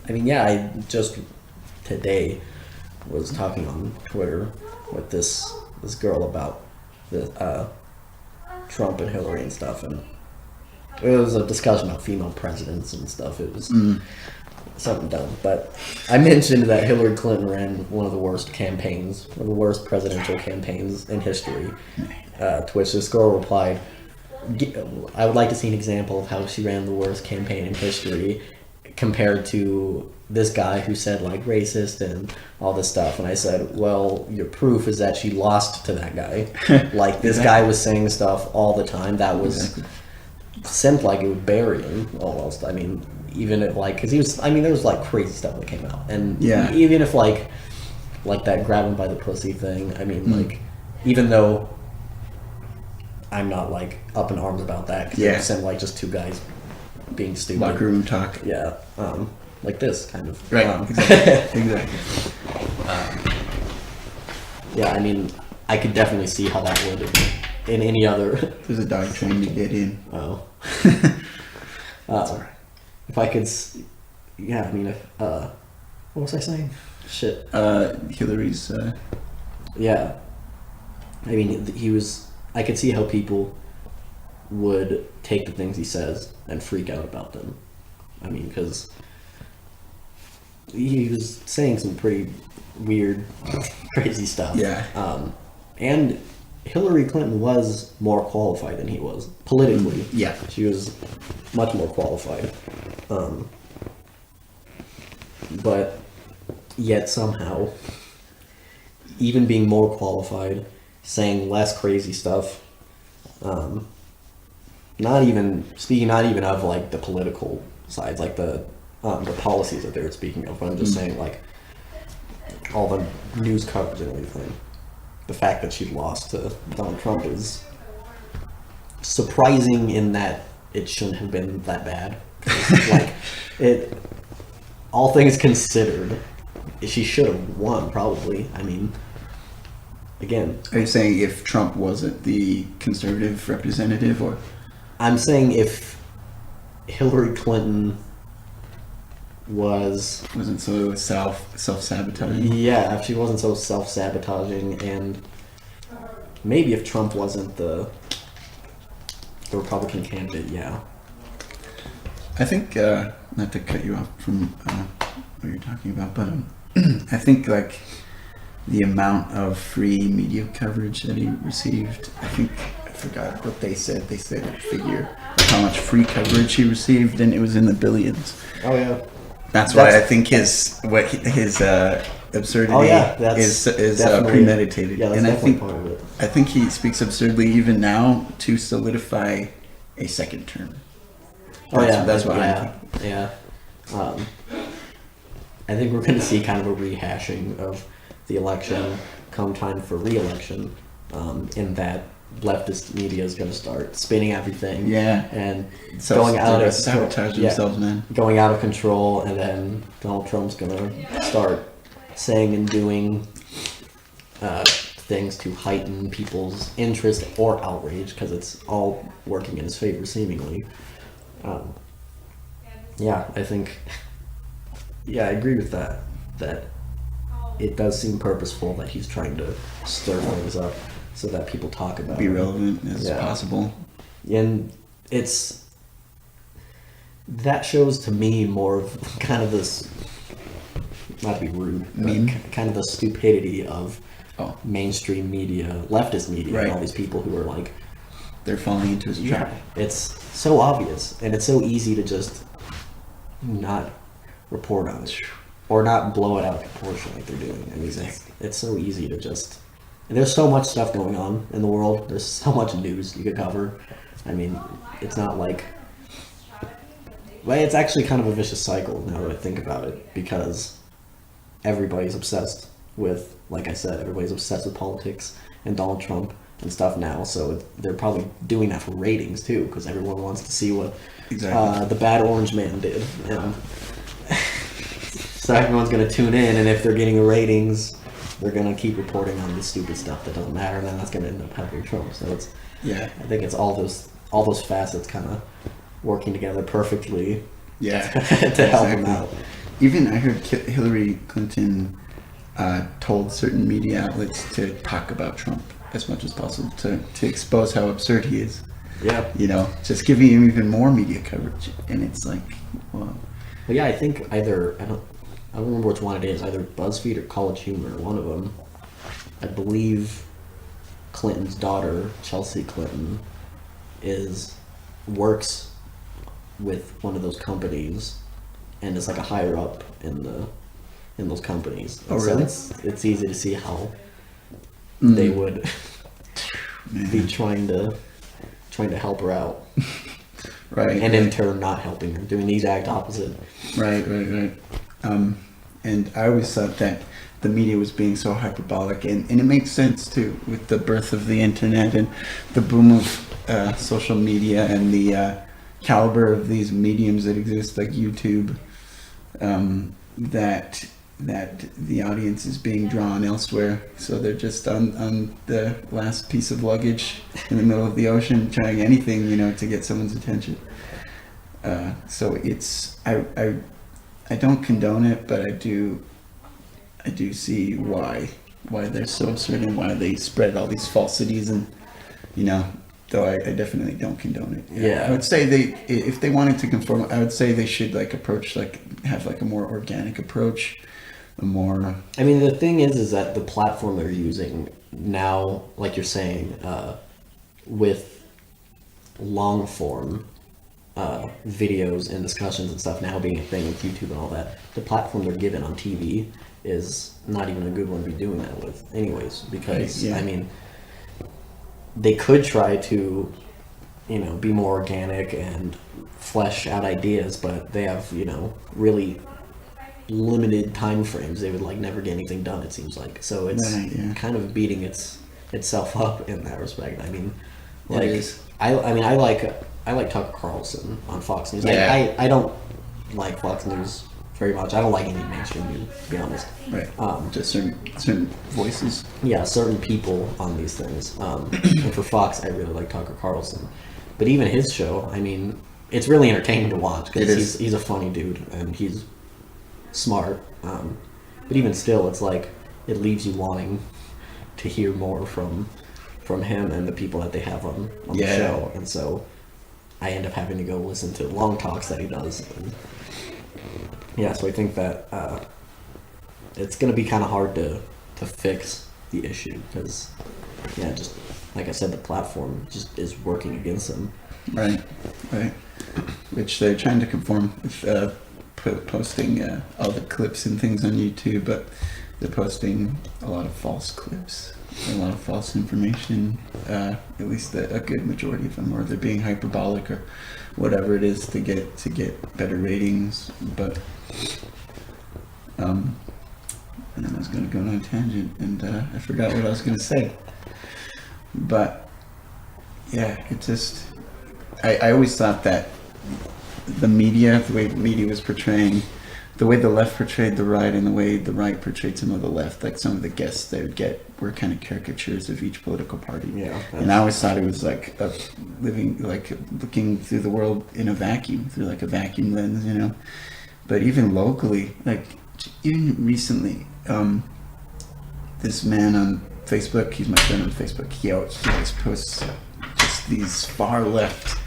I mean, yeah, I just today was talking on Twitter with this girl about the Trump and Hillary and stuff, and it was a discussion about female presidents and stuff. It was something dumb, but I mentioned that Hillary Clinton ran one of the worst campaigns, one of the worst presidential campaigns in history, to which this girl replied, I would like to see an example of how she ran the worst campaign in history compared to this guy who said like racist and all this stuff. And I said, well, your proof is that she lost to that guy. Like this guy was saying stuff all the time that was seemed like it would bury him almost. I mean, even if like, cause he was, I mean, there was like crazy stuff that came out, and even if like that grab him by the pussy thing, I mean, like, even though I'm not like up in arms about that, cause it seemed like just two guys being stupid. Locker room talk. Yeah. Like this kind of. Right. Exactly. Yeah, I mean, I could definitely see how that would in any other. There's a dog trying to get in. Oh. That's alright. If I could, yeah, I mean, if what was I saying? Shit. Hillary's. Yeah. I mean, he was. I could see how people would take the things he says and freak out about them. I mean, because he was saying some pretty weird, crazy stuff. Yeah. And Hillary Clinton was more qualified than he was politically. Yeah. She was much more qualified. But yet somehow, even being more qualified, saying less crazy stuff, not even of like the political sides, like the policies that they were speaking of. I'm just saying like all the news coverage and everything. The fact that she lost to Donald Trump is surprising in that it shouldn't have been that bad. Like it, all things considered, she should have won probably. I mean, again, Are you saying if Trump wasn't the conservative representative, or? I'm saying if Hillary Clinton wasn't so self-sabotaging. Yeah, if she wasn't so self-sabotaging, and maybe if Trump wasn't the Republican candidate, yeah. I think, not to cut you off from what you're talking about, but I think like the amount of free media coverage that he received, I forgot what they said. They said a figure of how much free coverage he received, and it was in the billions. Oh yeah. That's why I think his absurdity is premeditated. Yeah, that's and definitely part of it. I think he speaks absurdly even now to solidify a second term. That's what I think. Yeah. I think we're going to see kind of a rehashing of the election come time for re-election, in that leftist media is going to start spinning everything. Yeah. And going out of sabotage themselves, man. Going out of control, and then Donald Trump's going to start saying and doing things to heighten people's interest or outrage, because it's all working in his favor seemingly. Yeah, I think. Yeah, I agree with that. That it does seem purposeful that he's trying to stir things up so that people talk about Be it. relevant as possible. And it's that shows to me more of kind of this, not to be rude, but kind of the stupidity of mainstream media, leftist media, and all these people who are like, they're falling into his trap. It's so obvious, and it's so easy to just not report on it or not blow it out of proportion like they're doing. I mean, it's so easy to just. And there's so much stuff going on in the world. There's so much news you could cover. I mean, it's not like. Well, it's actually kind of a vicious cycle now that I think about it, because everybody's obsessed with, like I said, everybody's obsessed with politics and Donald Trump and stuff now. So they're probably doing that for ratings too, because everyone wants to see what the bad orange man did. And so everyone's going to tune in, and if they're getting the ratings, they're going to keep reporting on the stupid stuff that doesn't matter, and then that's going to end up helping Trump. So it's I think it's all those facets kind of working together perfectly to help him out. Even I heard Hillary Clinton told certain media outlets to talk about Trump as much as possible to expose how absurd he is. Yeah. You know, just giving him even more media coverage. And it's like, well. But yeah, I think either, I don't remember which one it is, either BuzzFeed or College Humor, one of them. I believe Clinton's daughter, Chelsea Clinton, works with one of those companies and is like a higher up in those companies. Oh, really? So it's easy to see how they would be trying to help her out. Right. And in turn not helping her, doing the exact opposite. Right. And I always thought that the media was being so hyperbolic, and it makes sense too, with the birth of the internet and the boom of social media and the caliber of these mediums that exist, like YouTube, that the audience is being drawn elsewhere. So they're just on the last piece of luggage in the middle of the ocean, trying anything, to get someone's attention. So it's I don't condone it, but I do see why they're so absurd and why they spread all these falsities, and though I definitely don't condone it. Yeah. I would say if they wanted to conform, I would say they should have a more organic approach, a more. I mean, the thing is that the platform they're using now, like you're saying, with long form videos and discussions and stuff now being a thing with YouTube and all that, the platform they're given on TV is not even a good one to be doing that with anyways, because I mean, they could try to be more organic and flesh out ideas, but they have really limited time frames. They would never get anything done, it seems like. So it's kind of beating itself up in that respect. I mean, I like Tucker Carlson on Fox News. Yeah. I don't like Fox News very much. I don't like any mainstream news, to be honest. Right. Just certain voices. Yeah, certain people on these things. And for Fox, I really like Tucker Carlson. But even his show, I mean, it's really entertaining to watch because he's a funny dude and he's smart. But even still, it's like it leaves you wanting to hear more from him and the people that they have on the show. And so I end up having to go listen to long talks that he does. And so I think that it's going to be kind of hard to fix the issue because, just like I said, the platform just is working against them. Right. Which they're trying to conform with posting all the clips and things on YouTube, but they're posting a lot of false clips, a lot of false information, at least a good majority of them, or they're being hyperbolic or whatever it is to get better ratings. But and then I was going to go on a tangent and I forgot what I was going to say. But it just I always thought that the way the media was portraying the way the left portrayed the right and the way the right portrayed some of the left, like some of the guests they would get were kind of caricatures of each political party. Yeah. And I always thought it was like looking through the world in a vacuum, through like a vacuum lens, you know. But even locally, like even recently, this man on Facebook, he's my friend on Facebook, he always posts just these far left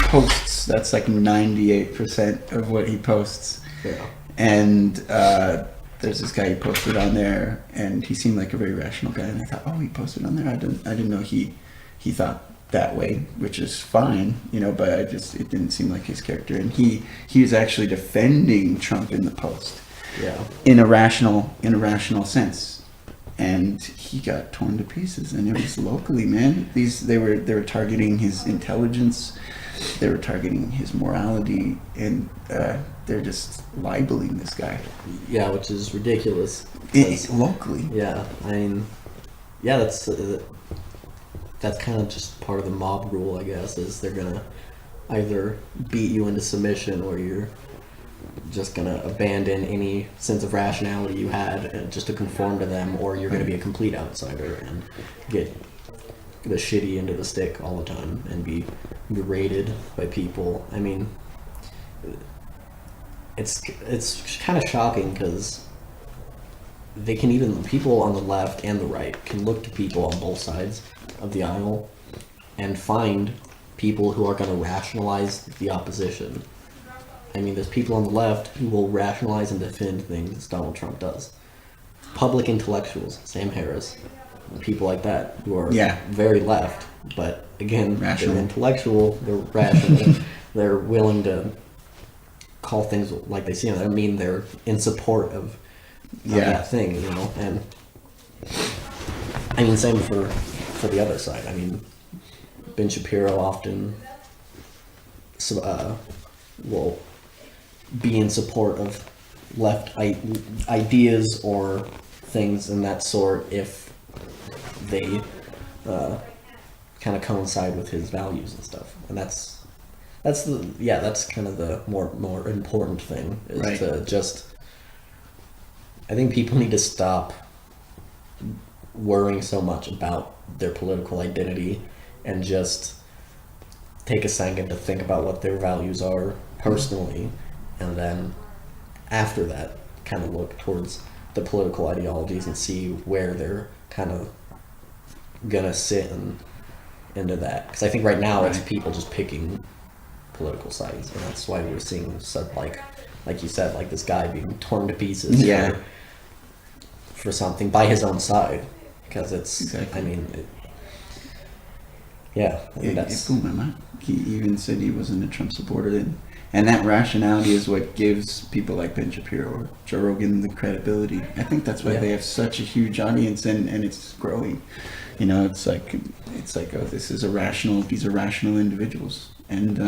posts. That's like 98% of what he posts. Yeah. And there's this guy who posted on there, and he seemed like a very rational guy. And I thought, oh, he posted on there. I didn't know he thought that way, which is fine, you know. But it didn't seem like his character. And he was actually defending Trump in the post, Yeah. in a rational sense. And he got torn to pieces. And it was locally, man. They were targeting his intelligence. They were targeting his morality, and they're just libeling this guy. Yeah, which is ridiculous. Locally. Yeah, I mean, yeah, that's kind of just part of the mob rule, I guess, is they're gonna either beat you into submission, or you're just gonna abandon any sense of rationality you had just to conform to them, or you're gonna be a complete outsider and get the shitty end of the stick all the time and be berated by people. I mean, it's kind of shocking because people on the left and the right can look to people on both sides of the aisle and find people who are going to rationalize the opposition. I mean, there's people on the left who will rationalize and defend things Donald Trump does. Public intellectuals, Sam Harris, people like that who are very left, but again, rational. They're intellectual, they're rational, they're willing to call things like they see them. I mean, they're in support of that thing, you know. And I mean, same for the other side. I mean, Ben Shapiro often will be in support of left ideas or things in that sort if they kind of coincide with his values and stuff. And that's kind of the more important thing, is to just, I think people need to stop worrying so much about their political identity and just take a second to think about what their values are personally, and then after that kind of look towards the political ideologies and see where they're kind of gonna sit into that. Because I think right now it's people just picking political sides, and that's why we're seeing such, like you said, like this guy being torn to pieces for something by his own side, because it's I mean it blew my mind. He even said he wasn't a Trump supporter, and that rationality is what gives people like Ben Shapiro or Joe Rogan the credibility. I think that's why they have such a huge audience, and it's growing. You know, it's like oh, these are rational individuals, and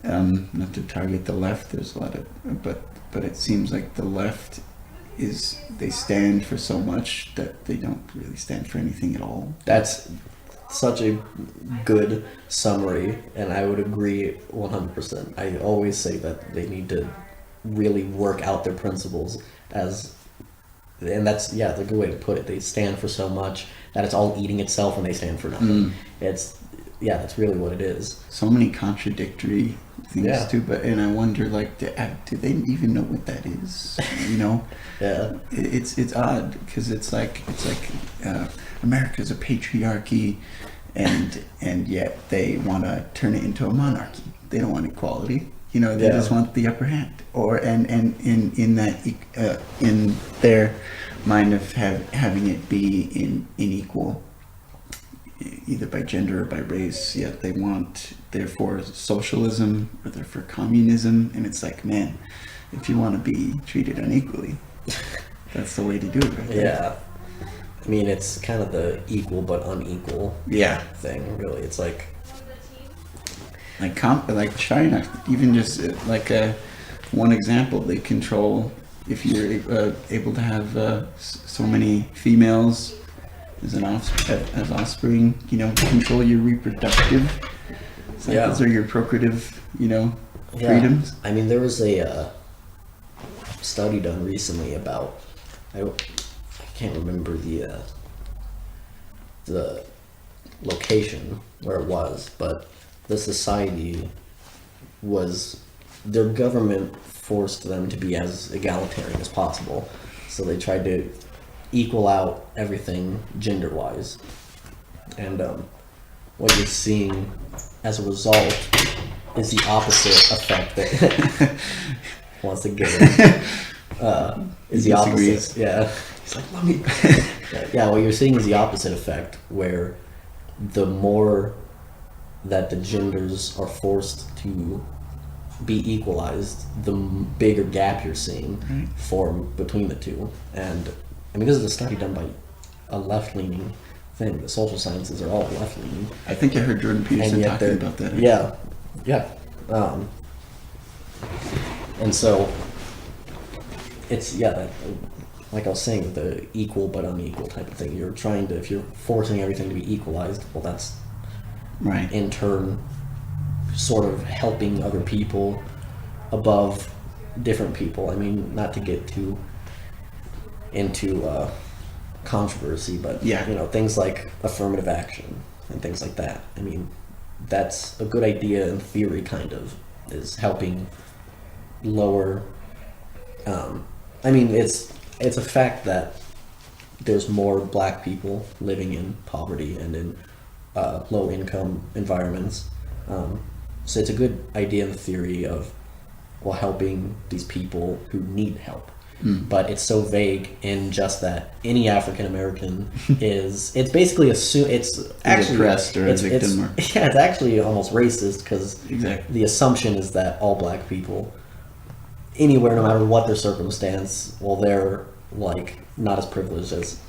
not to target the left. There's a lot of, but it seems like the left they stand for so much that they don't really stand for anything at all. That's such a good summary, and I would agree 100%. I always say that they need to really work out their principles and that's the good way to put it. They stand for so much that it's all eating itself, and they stand for nothing. That's really what it is. So many contradictory things too, and I wonder, like, do they even know what that is? You know, it's odd, because it's like America's a patriarchy, and yet they want to turn it into a monarchy. They don't want equality. You know, they just want the upper hand, and in their mind of having it be unequal, either by gender or by race. Yet they're for socialism, or they're for communism, and it's like, man, if you want to be treated unequally, that's the way to do it, right? Yeah. I mean, it's kind of the equal but unequal thing, really. It's like China, even just one example, they control, if you're able to have so many females as offspring, you know, control your reproductive. It's like those are your procreative, you know, freedoms. I mean, there was study done recently about, I can't remember the location where it was, but the society was, their government forced them to be as egalitarian as possible. So they tried to equal out everything gender-wise. And what you're seeing as a result is the opposite effect that wants to get it. Is the opposite. Yeah. He's like, let me. Yeah, what you're seeing is the opposite effect, where the more that the genders are forced to be equalized, the bigger gap you're seeing form between the two. And I mean, this is a study done by a left-leaning thing. The social sciences are all left-leaning. I think I heard Jordan Peterson talking about that. Yeah, yeah. And so it's, that, like I was saying, the equal but unequal type of thing. You're trying to, if you're forcing everything to be equalized, well, that's right. In turn sort of helping other people above different people. I mean, not to get too into controversy, but things like affirmative action and things like that. I mean, that's a good idea in theory, kind of, is helping lower. I mean, it's a fact that there's more black people living in poverty and in low income environments. So it's a good idea in the theory of, helping these people who need help. But it's so vague in just that any African American it's basically it's actually oppressed or a victim. It's actually almost racist, because the assumption is that all black people anywhere, no matter what their circumstance, they're like not as privileged as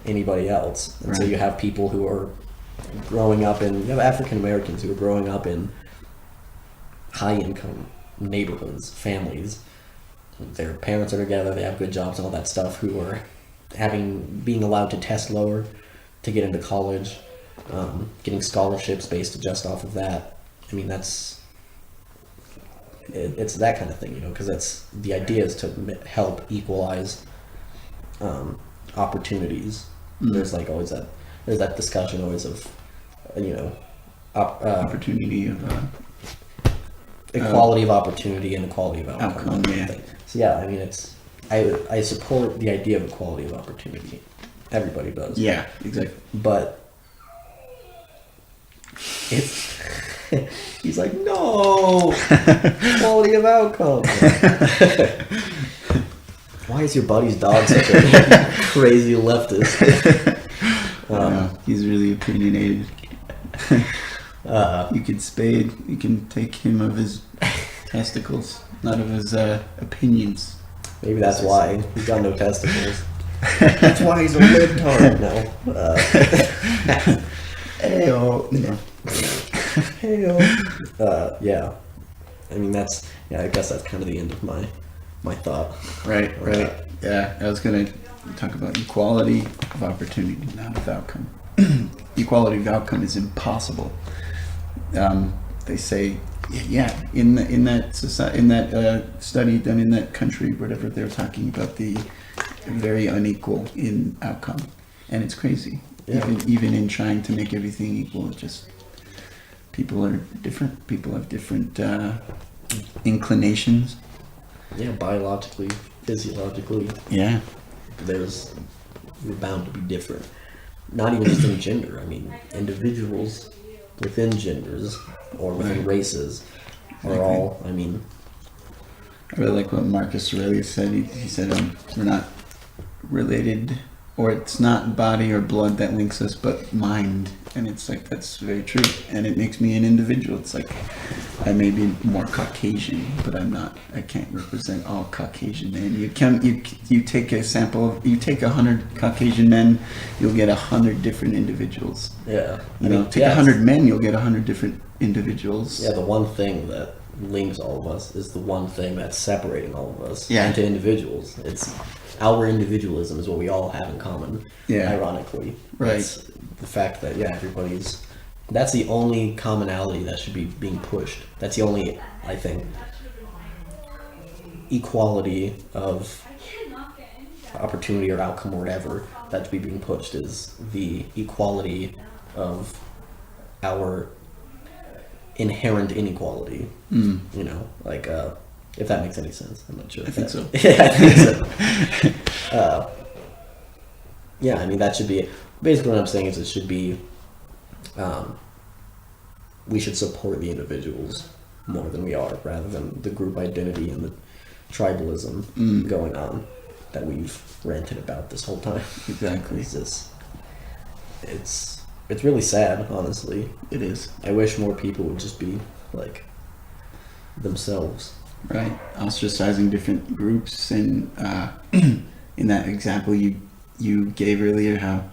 anybody else. And so you have people who are growing up in, you have African Americans who are growing up in high income neighborhoods, families. Their parents are together, they have good jobs and all that stuff, who are being allowed to test lower to get into college, getting scholarships based just off of that. I mean, it's that kind of thing, because that's the idea, is to help equalize opportunities. There's like always that discussion always of opportunity of equality of opportunity and equality of outcome. Yeah. So I mean, I support the idea of equality of opportunity. Everybody does. Yeah, exactly. But it's he's like, no, quality of outcome. Why is your buddy's dog such a crazy leftist? He's really opinionated. You can spade. You can take him of his testicles, not of his opinions. Maybe that's why he's got no testicles. That's why he's a libtard. No. Heyo. Heyo. Yeah. I mean, I guess that's kind of the end of my thought. Right. Yeah, I was gonna talk about equality of opportunity, not of outcome. Equality of outcome is impossible. They say, in that study done in that country, whatever, they're talking about the very unequal in outcome, and it's crazy. Yeah. Even in trying to make everything equal, just people are different. People have different inclinations. Yeah, biologically, physiologically. Yeah, we're bound to be different. Not even just in gender. I mean, individuals within genders or within races are all. I mean, I really like what Marcus Aurelius said. He said, "We're not related, or it's not body or blood that links us, but mind." And it's like, that's very true. And it makes me an individual. It's like, I may be more Caucasian, but I can't represent all Caucasian men. You take a sample, you take 100 Caucasian men, you'll get 100 different individuals. Yeah. Take 100 men, you'll get 100 different individuals. Yeah, the one thing that links all of us is the one thing that's separating all of us into individuals. It's our individualism is what we all have in common. Yeah. Ironically. Right. It's the fact that that's the only commonality that should be being pushed. That's the only, I think, equality of opportunity or outcome or whatever that's being pushed is the equality of our inherent inequality. You know, like if that makes any sense. I'm not sure. I think so. Yeah, I think so. Yeah, I mean that should be basically what I'm saying is it should be. We should support the individuals more than we are, rather than the group identity and the tribalism going on that we've ranted about this whole time. Exactly. It's just, it's really sad, honestly. It is. I wish more people would just be like themselves. Right. Ostracizing different groups, and in that example you gave earlier, how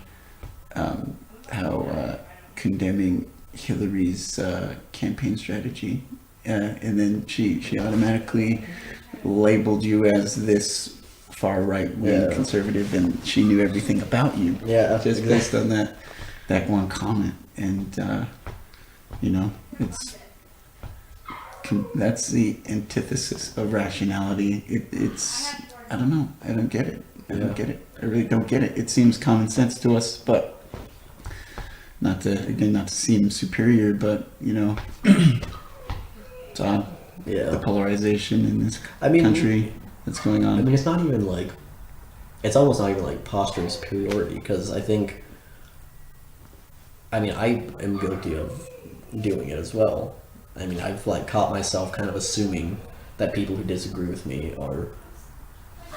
condemning Hillary's campaign strategy, and then she automatically labeled you as this far right wing conservative, and she knew everything about you. Yeah, just exactly. based on that one comment, and you know, that's the antithesis of rationality. It's I don't know. I don't get it. I don't get it. I really don't get it. It seems common sense to us, but not to seem superior, but you know, it's odd. Yeah. The polarization in this I mean, country that's going on. I mean, it's not even like, it's almost not even like posturing superiority, because I think, I mean, I am guilty of doing it as well. I mean, I've like caught myself kind of assuming that people who disagree with me are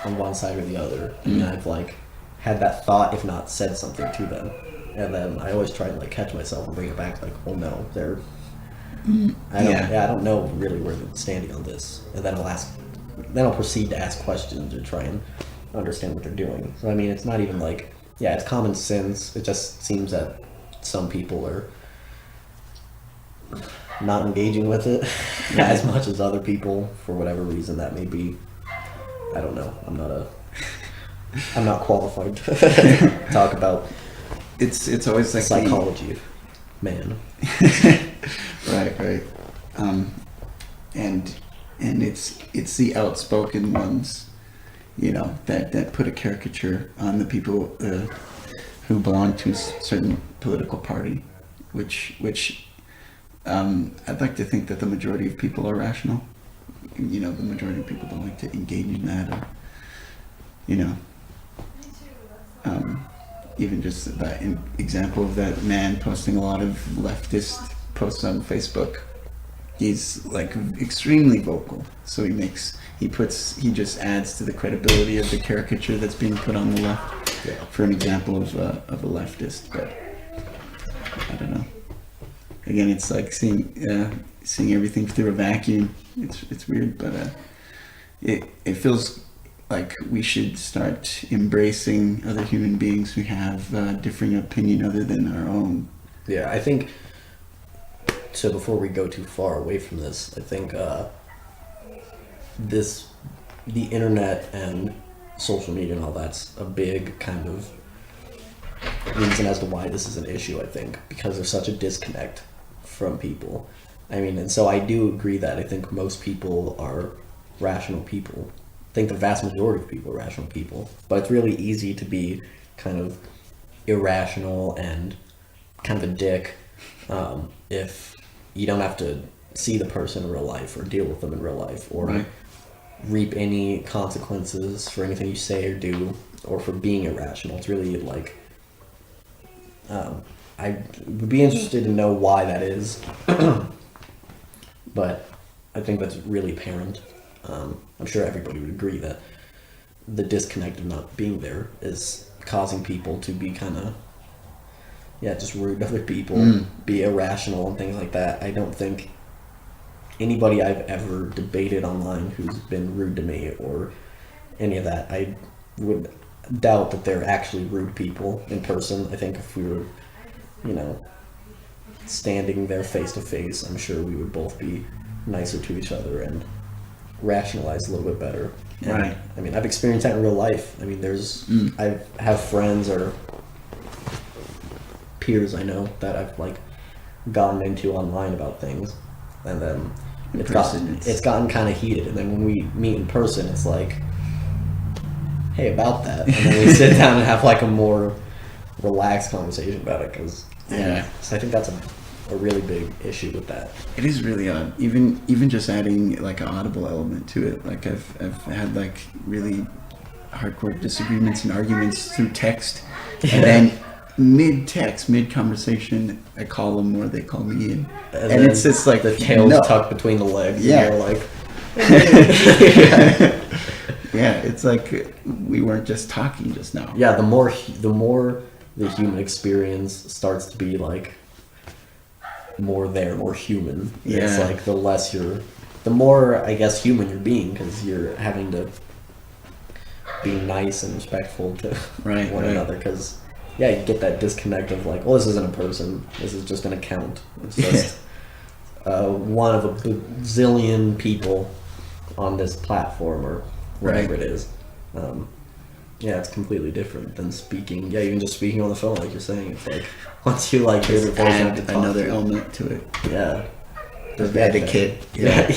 on one side or the other. I mean, I've like had that thought, if not said something to them, and then I always try to like catch myself and bring it back, like, oh no, they're, I don't know really where they're standing on this, and then I'll proceed to ask questions or try and understand what they're doing. So I mean, it's not even like, it's common sense. It just seems that some people are not engaging with it as much as other people, for whatever reason that may be. I don't know. I'm not qualified to talk about. It's always like psychology of man. Right. And it's the outspoken ones, you know, that put a caricature on the people who belong to a certain political party, which I'd like to think that the majority of people are rational. You know, the majority of people don't like to engage in that, or, you know, even just that example of that man posting a lot of leftist posts on Facebook. He's like extremely vocal, so he just adds to the credibility of the caricature that's being put on the left for an example of a leftist. But I don't know. Again, it's like seeing everything through a vacuum. It's weird, but it feels like we should start embracing other human beings who have a differing opinion other than our own. Yeah, I think. So before we go too far away from this, I think the internet and social media and all that's a big kind of reason as to why this is an issue, I think, because there's such a disconnect from people. I mean, and so I do agree that I think most people are rational people. I think the vast majority of people are rational people, but it's really easy to be kind of irrational and kind of a dick if you don't have to see the person in real life or deal with them in real life, or reap any consequences for anything you say or do, or for being irrational. It's really like, I would be interested to know why that is, but I think that's really apparent. I'm sure everybody would agree that the disconnect of not being there is causing people to be kind of, just rude to other people, be irrational and things like that. I don't think anybody I've ever debated online who's been rude to me or any of that, I would doubt that they're actually rude people in person. I think if we were, standing there face to face, I'm sure we would both be nicer to each other and rationalize a little bit better. And, Right. I mean, I've experienced that in real life. I mean, I have friends or peers I know that I've like gotten into online about things, and then it's gotten kind of heated, and then when we meet in person, it's like, hey, about that, and then we sit down and have like a more relaxed conversation about it, because so I think that's a really big issue with that. It is really odd. Even just adding like an audible element to it. Like I've had like really hardcore disagreements and arguments through text, and then mid conversation, I call them or they call me, and it's just like the tail's tucked between the legs. Yeah, and you're like, yeah, it's like we weren't just talking just now. Yeah, the more the human experience starts to be like more human. Yeah. It's like the more, I guess, human you're being, because you're having to be nice and respectful to one another, because you get that disconnect of like, well, this isn't a person, this is just an account. It's just one of a bazillion people on this platform or whatever it is. It's completely different than speaking. Yeah, even just speaking on the phone, like you're saying. It's like, once you like hear the voice, add another element to it. Yeah. There's etiquette. Yeah.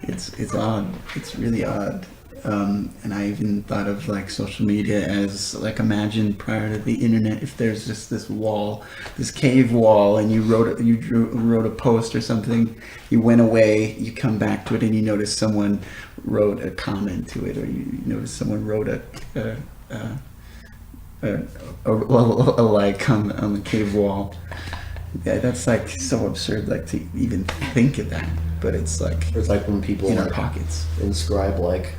It's odd. It's really odd. And I even thought of like social media as like, imagine prior to the internet, if there's just this wall, this cave wall, and you wrote a post or something, you went away, you come back to it, and you notice someone wrote a comment to it, or you notice someone wrote a like on the cave wall. Yeah, that's like so absurd, like to even think of that. But it's like when people in our pockets inscribe like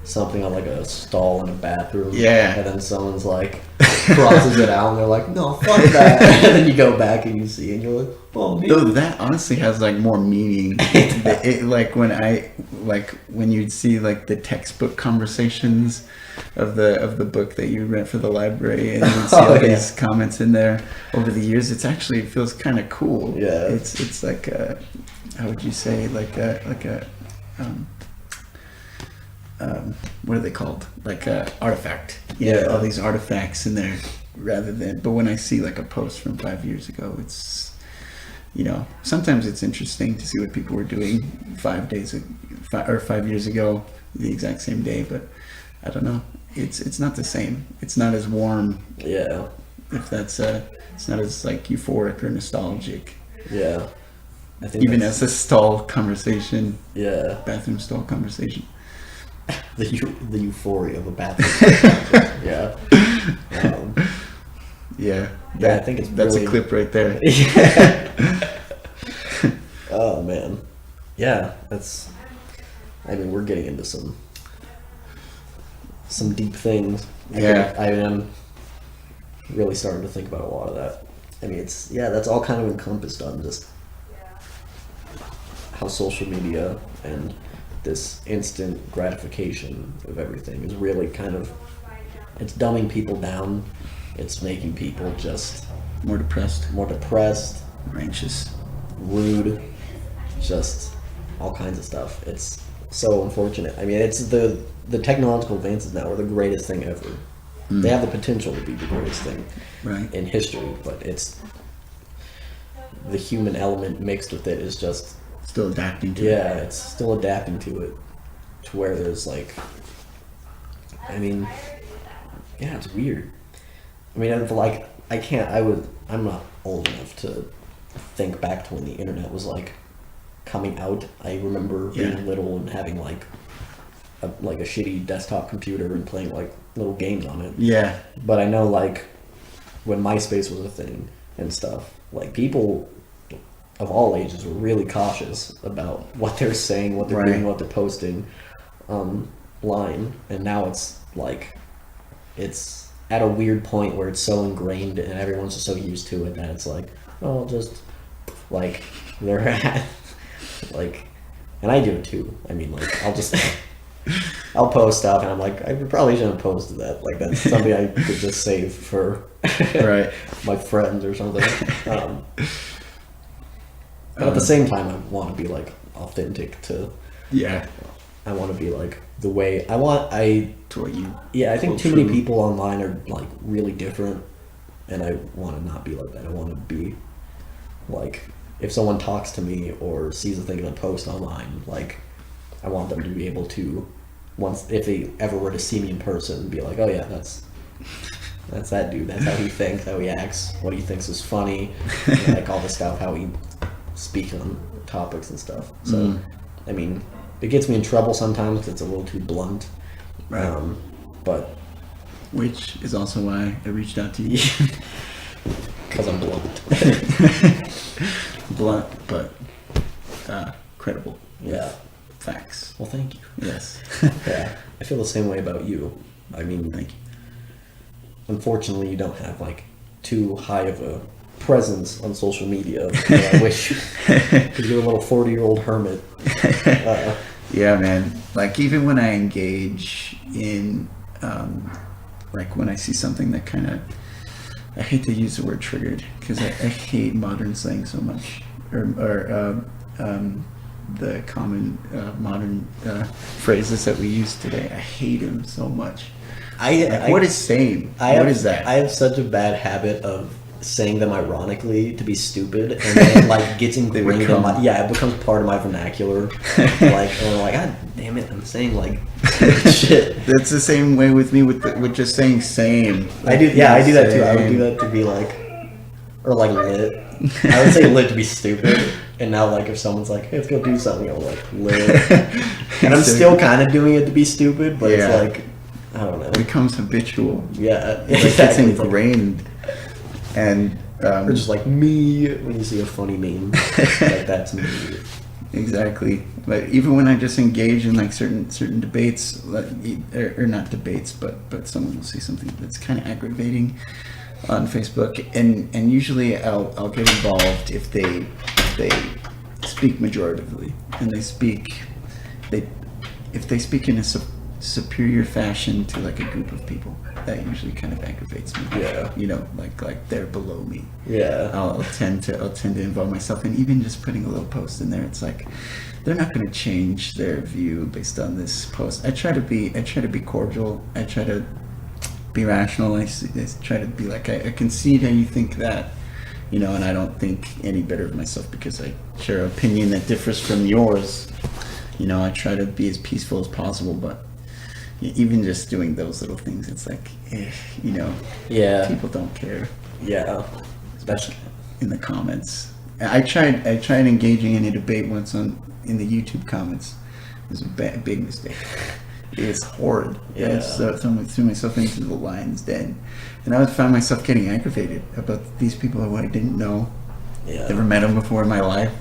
something on like a stall in a bathroom, and then someone's like crosses it out, and they're like, no, fuck that, and then you go back and you see, and you're like, oh, though that honestly has like more meaning. It like when you'd see like the textbook conversations of the book that you read for the library, and you'd see all these comments in there over the years, it feels kind of cool. Yeah, it's like how would you say, like a what are they called? Like a artifact. Yeah, all these artifacts in there, rather than. But when I see like a post from 5 years ago, it's, sometimes it's interesting to see what people were doing 5 years ago, the exact same day. But I don't know. It's not the same. It's not as warm. Yeah. If that's it's not as like euphoric or nostalgic. Yeah. I think even as a stall conversation. Yeah. Bathroom stall conversation. The euphoria of a bathroom. Yeah. I think that's a clip right there. Oh man. Yeah, we're getting into some deep things. I am really starting to think about a lot of that. That's all kind of encompassed on just how social media and this instant gratification of everything is really it's dumbing people down. It's making people just more depressed, anxious, rude, just all kinds of stuff. It's so unfortunate. It's the technological advances now are the greatest thing ever. They have the potential to be the greatest thing in history, but it's the human element mixed with it is just still adapting to it. Yeah, it's still adapting to it, to where there's like, it's weird. I'm not old enough to think back to when the internet was like coming out. I remember being little and having like a shitty desktop computer and playing like little games on it. Yeah. But I know like when MySpace was a thing and stuff, like people of all ages were really cautious about what they're saying, what they're doing, what they're posting online. And now it's like, it's at a weird point where it's so ingrained and everyone's just so used to it that it's like, oh, just like they're at like, and I do it too. I'll post stuff and I'm like, I probably shouldn't have posted that. Like that's something I could just save for my friends or something. But at the same time, I want to be like authentic to. Yeah. I want to be like the way I want. To what you. Yeah, I think too many people online are like really different, and I want to not be like that. I want to be like if someone talks to me or sees a thing in a post online, like, I want them to be able to, once, if they ever were to see me in person, be like, oh yeah, that's that dude, that's how he thinks, how he acts, what he thinks is funny, like all the stuff, how he speaks on topics and stuff. So, I mean, it gets me in trouble sometimes 'cause it's a little too blunt. Right. But which is also why I reached out to you. Because I'm blunt. Blunt, but credible. Yeah. Facts. Well, thank you. Yes. Yeah. I feel the same way about you. I mean, Thank you. Unfortunately, you don't have like too high of a presence on social media. I wish, because you're a little 40-year-old hermit. Yeah, man. Like, even when I engage in, like, when I see something that kind of, I hate to use the word triggered, because I hate modern slang so much, or the common modern phrases that we use today. I hate them so much. What is same? What is that? I have such a bad habit of saying them ironically to be stupid, and then like gets ingrained in my, it becomes part of my vernacular. Like, and I'm like, God damn it, I'm saying like shit. That's the same way with me with just saying same. I do that too. I would do that to be like, or like lit. I would say lit to be stupid, and now like if someone's like, hey, let's go do something, I'm like lit, and I'm still kind of doing it to be stupid, but it's like, I don't know. It becomes habitual. Yeah, it's ingrained. And or just like me when you see a funny meme, like that's me. Exactly. But even when I just engage in like certain debates, like, or not debates, but someone will see something that's kind of aggravating on Facebook, and usually I'll get involved if they speak majoritively, and if they speak in a superior fashion to like a group of people, that usually kind of aggravates me. Yeah. You know, like they're below me. Yeah. I'll tend to involve myself, and even just putting a little post in there, it's like they're not going to change their view based on this post. I try to be cordial. I try to be rational. I try to be like, I can see how you think that, you know, and I don't think any better of myself because I share an opinion that differs from yours. You know, I try to be as peaceful as possible, but even just doing those little things, it's like, you know, people don't care. Yeah, especially in the comments. I tried engaging in a debate once in the YouTube comments. It was a big mistake. It's horrid. Yeah. So I threw myself into the lion's den, and I found myself getting aggravated about these people who I didn't know. Yeah. Never met them before in my life.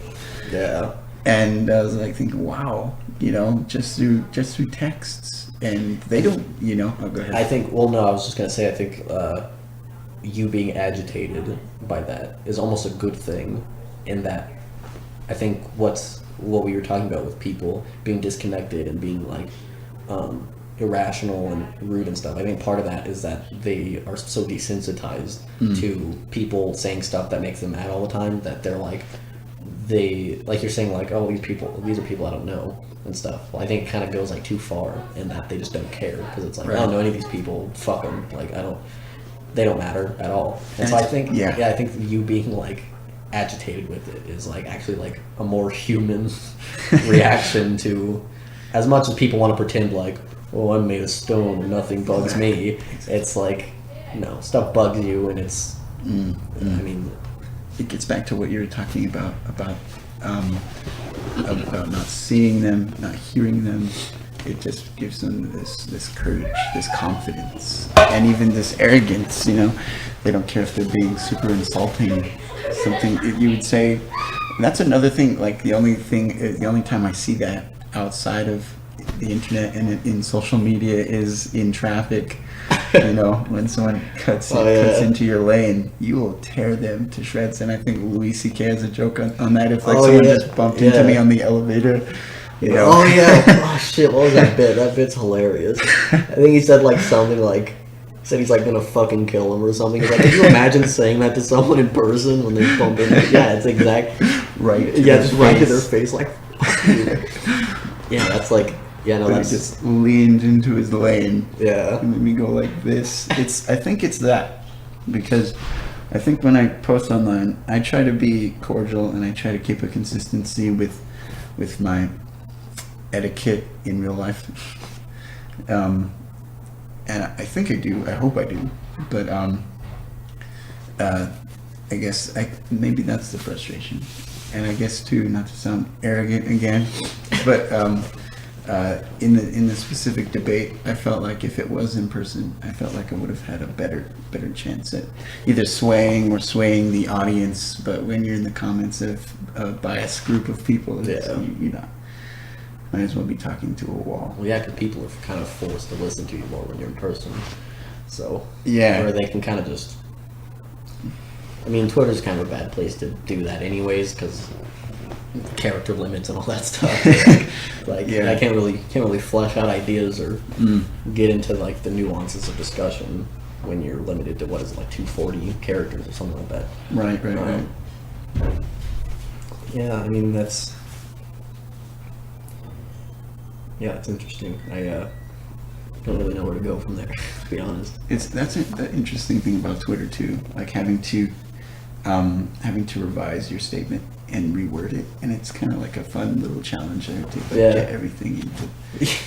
Yeah. And I was like thinking, wow, you know, just through texts, and they don't, you know. Oh, go ahead. I think. Well, no, I was just gonna say. I think you being agitated by that is almost a good thing. In that, I think what we were talking about with people being disconnected and being like irrational and rude and stuff. I think part of that is that they are so desensitized to people saying stuff that makes them mad all the time that they're like. Like you're saying, like, oh, these are people I don't know and stuff. Well, I think it kind of goes like too far in that they just don't care because it's like, I don't know any of these people. Fuck them. Like they don't matter at all. And so I think, I think you being like agitated with it is like actually like a more human reaction to, as much as people want to pretend like, oh, I'm made of stone and nothing bugs me. It's like, no, stuff bugs you, and it's, I mean. It gets back to what you were talking about not seeing them, not hearing them. It just gives them this courage, this confidence, and even this arrogance. You know, they don't care if they're being super insulting. Something you would say. That's another thing. Like the only time I see that outside of the internet and in social media is in traffic. You know, when someone cuts into your lane, you will tear them to shreds. And I think Louis C.K. has a joke on that. If like someone just bumped into me on the elevator, you know. Oh yeah. Oh shit. What was that bit? That bit's hilarious. I think he said like something like, said he's like gonna fucking kill him or something. He's like, can you imagine saying that to someone in person when they bump into? Yeah, it's exact. Right. Yeah, just right to their face, like. Fuck you. Yeah, that's like. Yeah, no, that's he just leaned into his lane. Yeah, and made me go like this. I think it's that because I think when I post online, I try to be cordial and I try to keep a consistency with my etiquette in real life. And I think I do. I hope I do. But I guess maybe that's the frustration. And I guess too, not to sound arrogant again, but in the specific debate, I felt like if it was in person, I felt like I would have had a better chance at either swaying the audience. But when you're in the comments of a biased group of people, you know, might as well be talking to a wall. Well, yeah, because people are kind of forced to listen to you more when you're in person. So yeah, or they can kind of just. I mean, Twitter's kind of a bad place to do that, anyways, because character limits and all that stuff. I can't really flesh out ideas or get into like the nuances of discussion when you're limited to 240 characters or something like that. Right. Yeah, I mean that's. Yeah, it's interesting. I don't really know where to go from there, to be honest. That's the interesting thing about Twitter too, like having to revise your statement and reword it, and it's kind of like a fun little challenge there to get everything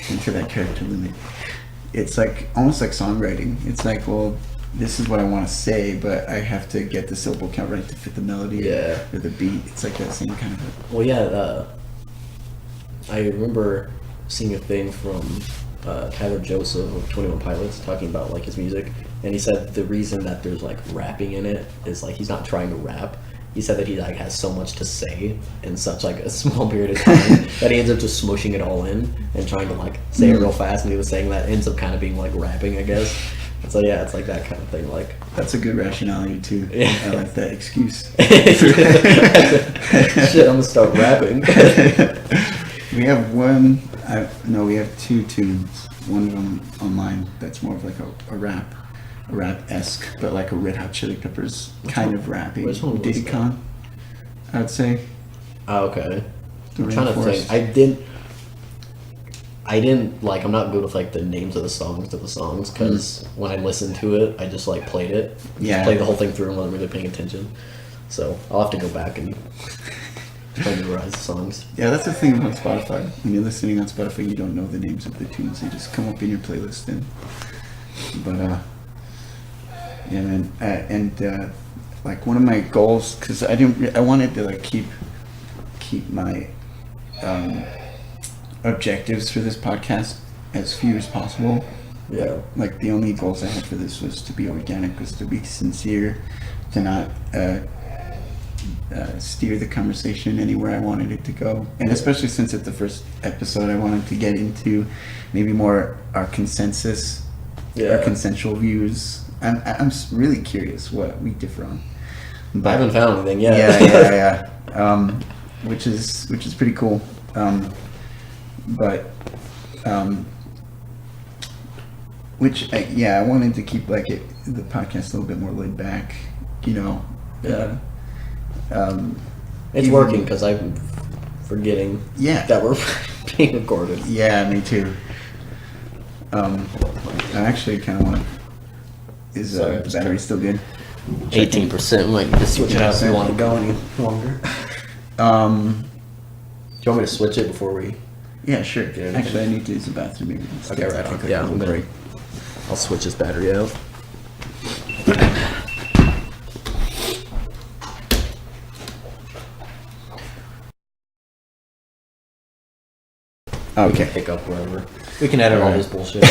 into that character limit. It's like almost like songwriting. It's like, well, this is what I want to say, but I have to get the syllable count right to fit the melody or the beat. It's like that same kind of. Well, yeah. I remember seeing a thing from Tyler Joseph of 21 Pilots talking about like his music, and he said the reason that there's like rapping in it is like he's not trying to rap. He said that he like has so much to say in such like a small period of time that he ends up just smushing it all in and trying to like say it real fast, and he was saying that ends up kind of being like rapping, I guess. And so yeah, it's like that kind of thing. Like that's a good rationality too. Yeah. I like that excuse. Shit, I'm gonna start rapping. We have we have two tunes. One of them online that's more of like a rap-esque, but like a Red Hot Chili Peppers kind of rapping. Which one was Diddy that? Kong, I would say. Oh, okay. The I'm trying to Rainforest. think. I didn't like. I'm not good with like the names of the songs because when I listened to it, I just like played it. Yeah. Just played the whole thing through and wasn't really paying attention. So I'll have to go back and try to memorize the songs. Yeah, that's the thing about Spotify. When you're listening on Spotify, you don't know the names of the tunes. They just come up in your playlist. Yeah, man. Like one of my goals, because I wanted to like keep my objectives for this podcast as few as possible. Yeah. Like the only goals I had for this was to be organic, was to be sincere, to not steer the conversation anywhere I wanted it to go. And especially since it's the first episode, I wanted to get into maybe more our consensus, our consensual views. I'm really curious what we differ on. But I haven't found anything yet. Yeah. Which is pretty cool. I wanted to keep like the podcast a little bit more laid back, you know. Yeah. It's working because I'm forgetting that we're being recorded. Yeah, me too. I actually kind of want. Is the battery still good? 18%. We might need to switch it out if we want to go any longer. Do you want me to switch it before we? Yeah, sure. Actually, I need to use the bathroom. Maybe. Okay, right. Yeah, I'm gonna. I'll switch this battery out. Okay. Pick up wherever. We can edit all this bullshit.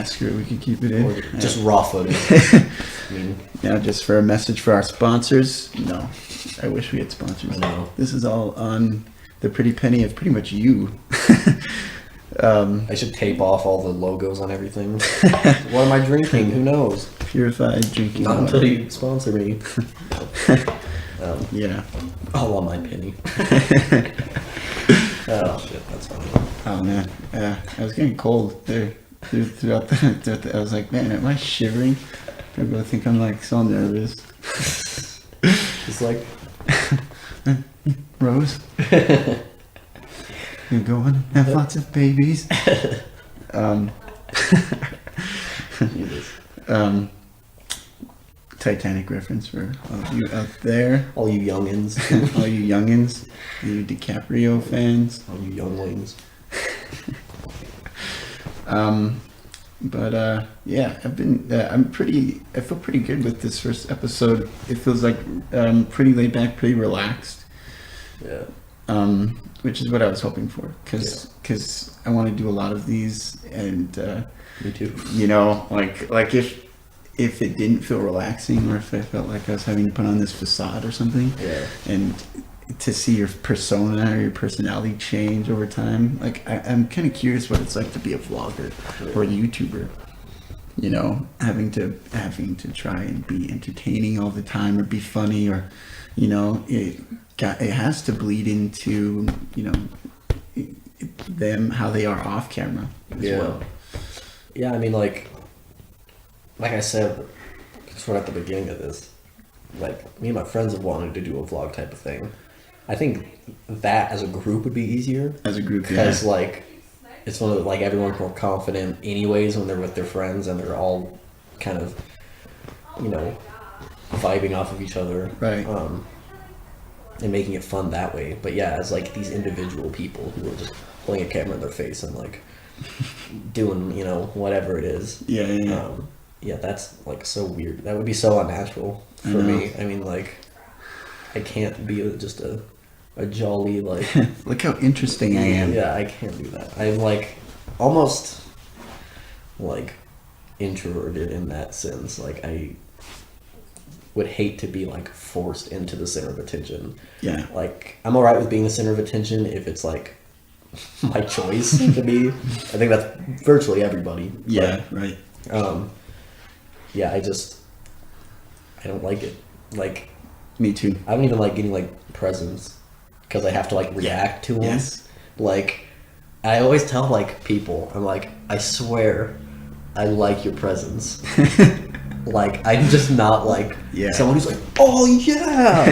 Screw it, we can keep it in. Or just raw footage. I mean, now, just for a message for our sponsors. No, I wish we had sponsors. I know. This is all on the pretty penny of pretty much you. I should tape off all the logos on everything. What am I drinking? Who knows? Purified drinking Not water. until you sponsor me. Yeah. All on my penny. Oh shit, that's funny. Oh man, I was getting cold there. Throughout the, I was like, man, am I shivering? People think I'm like so nervous. It's like Rose, you go on and have lots of babies. Titanic reference for all of you out there. All you youngins. All you youngins. You DiCaprio fans. All you younglings. But yeah, I feel pretty good with this first episode. It feels like pretty laid back, pretty relaxed. Yeah. Which is what I was hoping for, because I want to do a lot of these, and me too. You know, like if it didn't feel relaxing, or if I felt like I was having to put on this facade or something, and to see your persona or your personality change over time, like I'm kind of curious what it's like to be a vlogger or a YouTuber. You know, having to try and be entertaining all the time, or be funny, or you know, it has to bleed into, you know, them, how they are off camera as well. Yeah, I mean, like I said, sort of at the beginning of this, like me and my friends have wanted to do a vlog type of thing. I think that as a group would be easier. As a group, because like it's one of the, like everyone's more confident anyways when they're with their friends and they're all kind of, you know, vibing off of each other, right? And making it fun that way. But yeah, as like these individual people who are just holding a camera in their face and like doing, you know, whatever it is. Yeah, that's like so weird. That would be so unnatural for me. I mean, like, I can't be just a jolly, like... Look how interesting I am. Yeah, I can't do that. I'm like almost like introverted in that sense. Like I would hate to be like forced into the center of attention. Yeah. Like I'm alright with being the center of attention if it's like my choice to be. I think that's virtually everybody. Yeah, right. Yeah, I don't like it. Like, me too. I don't even like getting like presents because I have to like react to them. Yes. Like, I always tell like people, I'm like, I swear, I like your presents. Like, I'm just not like someone who's like, oh yeah.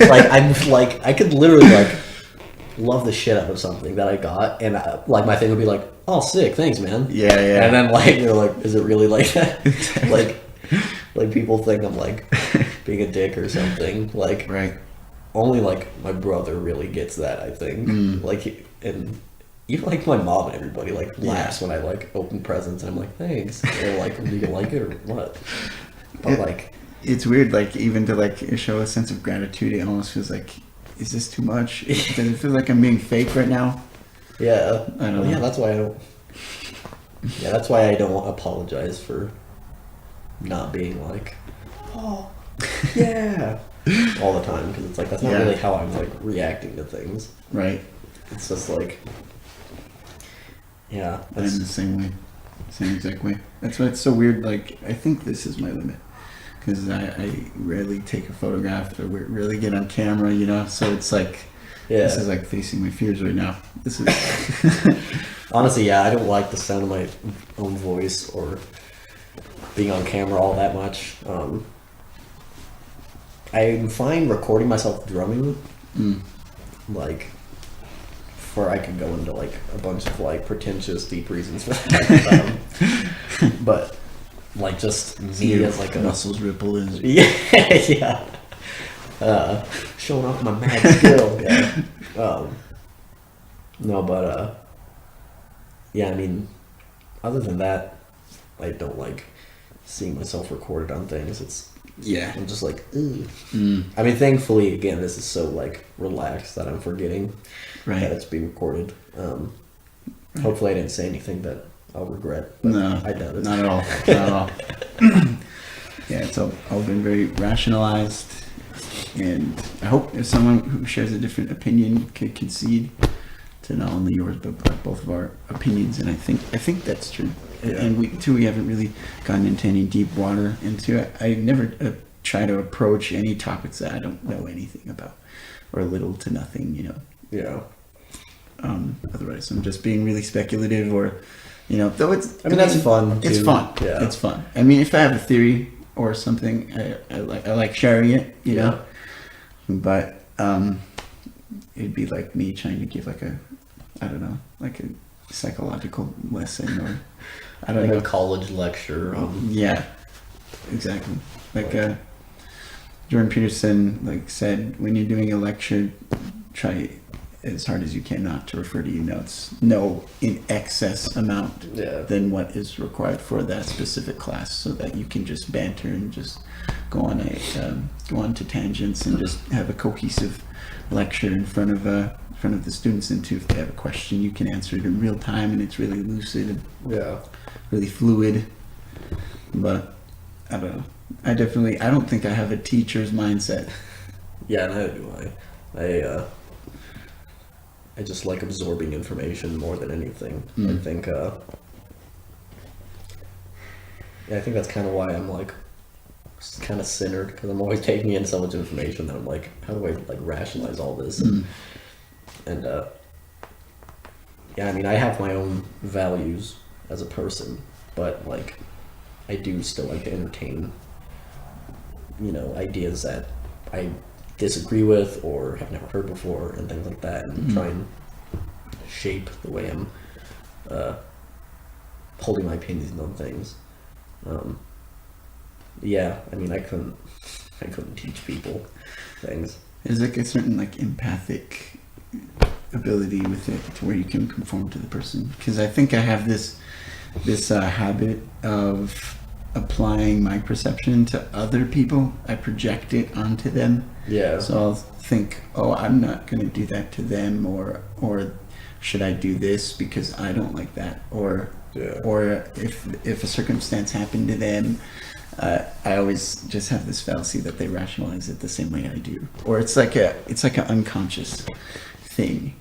Like, I'm like, I could literally like love the shit out of something that I got, and like my thing would be like, oh sick, thanks man. Yeah. And then like you're like, is it really like that? like people think I'm like being a dick or something. Like only like my brother really gets that, I think. Like, and even like my mom and everybody like laughs when I like open presents and I'm like, thanks. They're like, do you like it or what? But like, it's weird, like even to like show a sense of gratitude, it almost feels like, is this too much? Does it feel like I'm being fake right now? Yeah. I don't know. Yeah, that's why I don't. Yeah, that's why I don't apologize for not being like, oh, yeah, all the time, because it's like that's not really how I'm like reacting to things. Right. It's just like, yeah. I'm the same way, same exact way. That's why it's so weird. Like I think this is my limit, because I rarely take a photograph or really get on camera, you know. So it's like, this is like facing my fears right now. This is honestly, I don't like the sound of my own voice or being on camera all that much. I'm fine recording myself drumming, like, before I could go into like a bunch of like pretentious deep reasons for that. But like just me as like a muscles ripple is showing off my mad skill. No, but yeah, I mean, other than that, I don't like seeing myself recorded on things. I'm just like, ugh. I mean, thankfully, again, this is so like relaxed that I'm forgetting that it's being recorded. Hopefully I didn't say anything that I'll regret. But no, I doubt it. Not at all. Not at all. Yeah, it's all been very rationalized, and I hope if someone who shares a different opinion could concede to not only yours but both of our opinions, and I think that's true. And we haven't really gotten into any deep water into it. I never try to approach any topics that I don't know anything about, or little to nothing, you know. Yeah. Otherwise, I'm just being really speculative, or, you know, though it's. I mean, that's fun. It's fun. Yeah. It's fun. I mean, if I have a theory or something, I like sharing it, you know. But it'd be like me trying to give like a psychological lesson, or I don't know, a college lecture. Yeah, exactly. Like Jordan Peterson said, when you're doing a lecture, try as hard as you can not to refer to your notes. No in excess amount than what is required for that specific class, so that you can just banter and just go on to tangents and just have a cohesive lecture in front of the students. And too, if they have a question, you can answer it in real time, and it's really lucid and really fluid. But I don't know. I don't think I have a teacher's mindset. Yeah, neither do I. I just like absorbing information more than anything. I think that's kind of why I'm kind of centered, because I'm always taking in so much information that I'm like, how do I rationalize all this? And I mean, I have my own values as a person, but I do still like to entertain, ideas that I disagree with or have never heard before and things like that, and try and shape the way I'm holding my opinions on things. I mean, I couldn't teach people things. There's a certain empathic ability with it to where you can conform to the person, because I think I have this habit of applying my perception to other people. I project it onto them. So I'll think, oh, I'm not going to do that to them, or should I do this because I don't like that, or if a circumstance happened to them, I always just have this fallacy that they rationalize it the same way I do, or it's like an unconscious thing.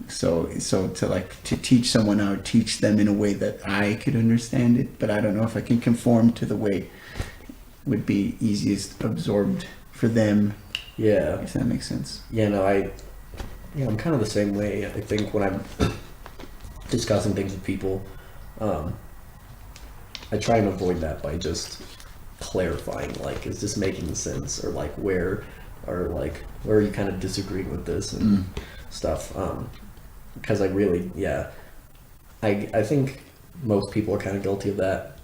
So to teach someone, I would teach them in a way that I could understand it, but I don't know if I can conform to the way would be easiest absorbed for them. If that makes sense. I'm kind of the same way. I think when I'm discussing things with people, I try and avoid that by just clarifying, is this making sense, or where are you kind of disagreeing with this and stuff, because I really, I think most people are kind of guilty of that,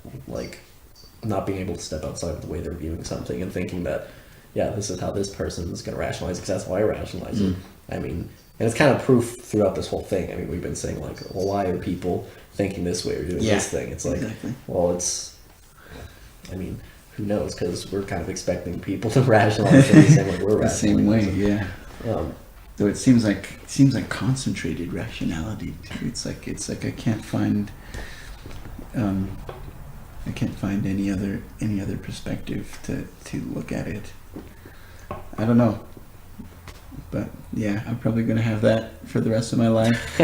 not being able to step outside of the way they're viewing something and thinking that, this is how this person is going to rationalize it, because that's how I rationalize it. I mean, and it's kind of proof throughout this whole thing. I mean, we've been saying well, why are people thinking this way or doing this thing? It's exactly. Well, it's, I mean, who knows? Because we're kind of expecting people to rationalize it the same way we're rationalizing. The same way, Though it seems like concentrated rationality too. It's like I can't find any other perspective to look at it. I don't know. But I'm probably going to have that for the rest of my life.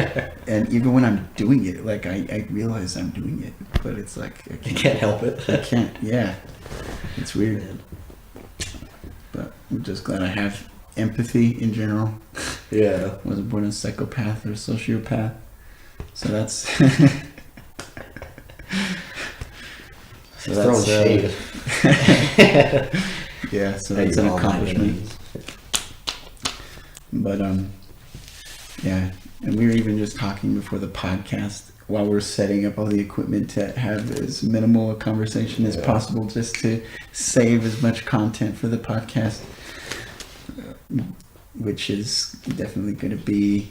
And even when I'm doing it, I realize I'm doing it, but it's I can't help it. I can't, It's weird. But I'm just glad I have empathy in general. Wasn't born a psychopath or a sociopath. So that's... throwing shade. So that's an accomplishment. But and we were even just talking before the podcast, while we're setting up all the equipment, to have as minimal a conversation as possible, just to save as much content for the podcast, which is definitely going to be,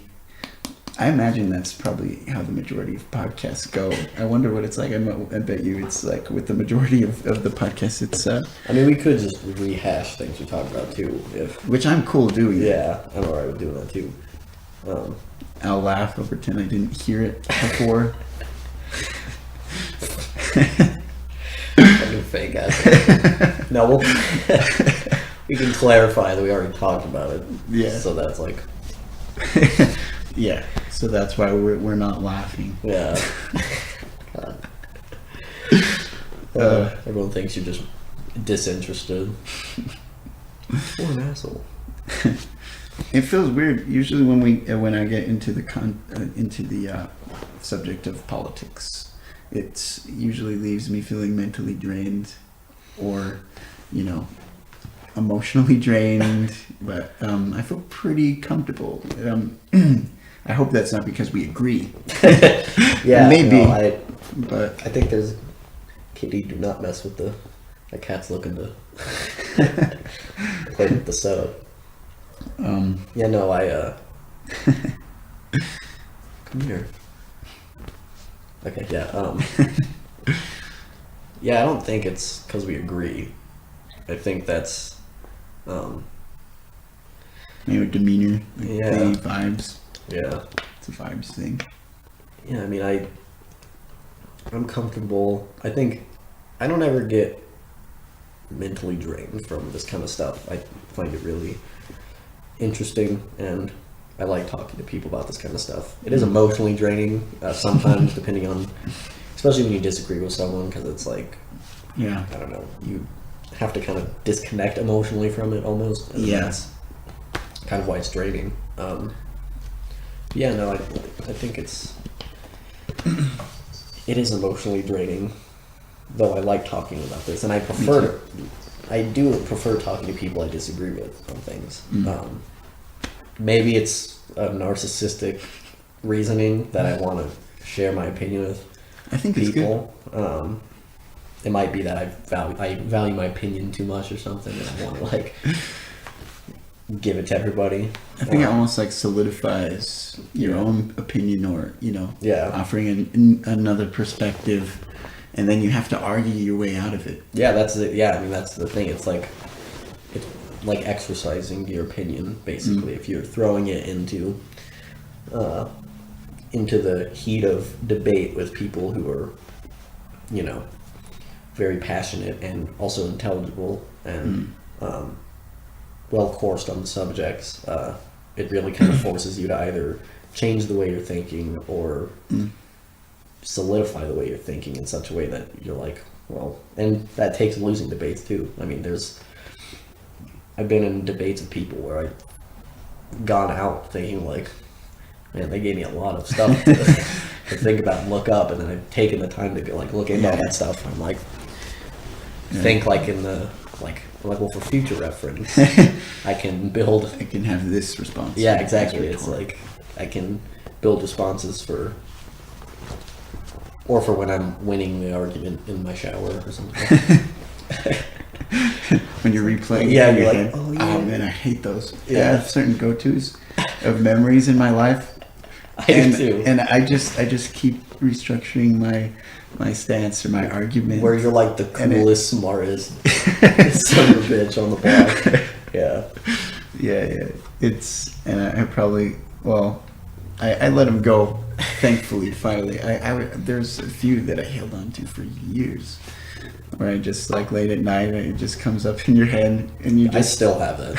I imagine that's probably how the majority of podcasts go. I wonder what it's like. I bet you it's with the majority of the podcasts, it's... I mean, we could just rehash things we talked about too, which I'm cool doing. I'm alright with doing that too. I'll laugh. I'll pretend I didn't hear it before. Fucking fake ass. No, we can clarify that we already talked about it. So that's so that's why we're not laughing. God. Everyone thinks you're just disinterested. What an asshole. It feels weird. Usually when I get into the subject of politics, it usually leaves me feeling mentally drained, or emotionally drained. But I feel pretty comfortable. I hope that's not because we agree. Maybe. But I think there's... Katie, do not mess with the That cat's looking to play with the setup. Yeah, no, come here. Okay, yeah, yeah, I don't think it's because we agree. I think that's, Maybe demeanor, Yeah. the vibes. yeah. It's a vibes thing. Yeah, I mean, I'm comfortable. I think I don't ever get mentally drained from this kind of stuff. I find it really interesting, and I like talking to people about this kind of stuff. It is emotionally draining sometimes, depending on, especially when you disagree with someone, because it's like, Yeah. I don't know, you have to kind of disconnect emotionally from it almost. And Yeah. that's kind of why it's draining. Yeah, no, I think it is emotionally draining, though I like talking about this, and I do prefer talking to people I disagree with on things. Maybe it's a narcissistic reasoning that I want to share my opinion with I think it's good. people. It might be that I value my opinion too much or something, and I want to like give it to everybody. I think it almost like solidifies your own opinion, or Yeah. offering another perspective, and then you have to argue your way out of it. Yeah, that's it. Yeah, I mean that's the thing. It's like exercising your opinion, basically. If you're throwing it into the heat of debate with people who are, very passionate and also intelligible and well coursed on the subjects, it really kind of forces you to either change the way you're thinking or solidify the way you're thinking in such a way that you're like, well, and that takes losing debates too. I mean, I've been in debates with people where I've gone out thinking like, man, they gave me a lot of stuff to think about and look up, and then I've taken the time to go like look into all that stuff. I'm like, think like in the well, for future reference, I can have this response. Yeah, exactly. It's like I can build responses for when I'm winning the argument in my shower or something. When you're replaying, Yeah, in your you're head. like, oh, yeah. Man, I hate those. Yeah. I have certain go-tos of memories in my life, I do too. and I just keep restructuring my stance or my argument. Where you're like the coolest, smartest son of a bitch on the block. Yeah. Yeah. And I probably, I let him go. Thankfully, finally, there's a few that I held on to for years, where I just like late at night, and it just comes up in your head, and you just. I still have it.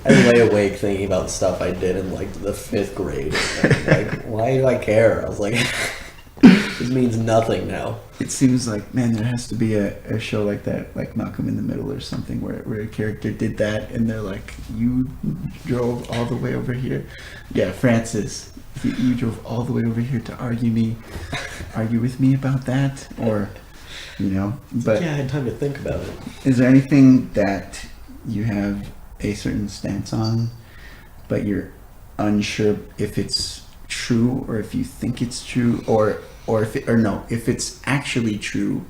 I lay awake thinking about stuff I did in like the 5th grade. And, like, why do I care? I was like, this means nothing now. It seems like, man, there has to be a show like that, like Malcolm in the Middle or something, where a character did that, and they're like, you drove all the way over here. Yeah, Francis, you drove all the way over here to argue with me about that, or, but Yeah, I had time to think about it. is there anything that you have a certain stance on, but you're unsure if it's true, or if you think it's true, or if it's actually true,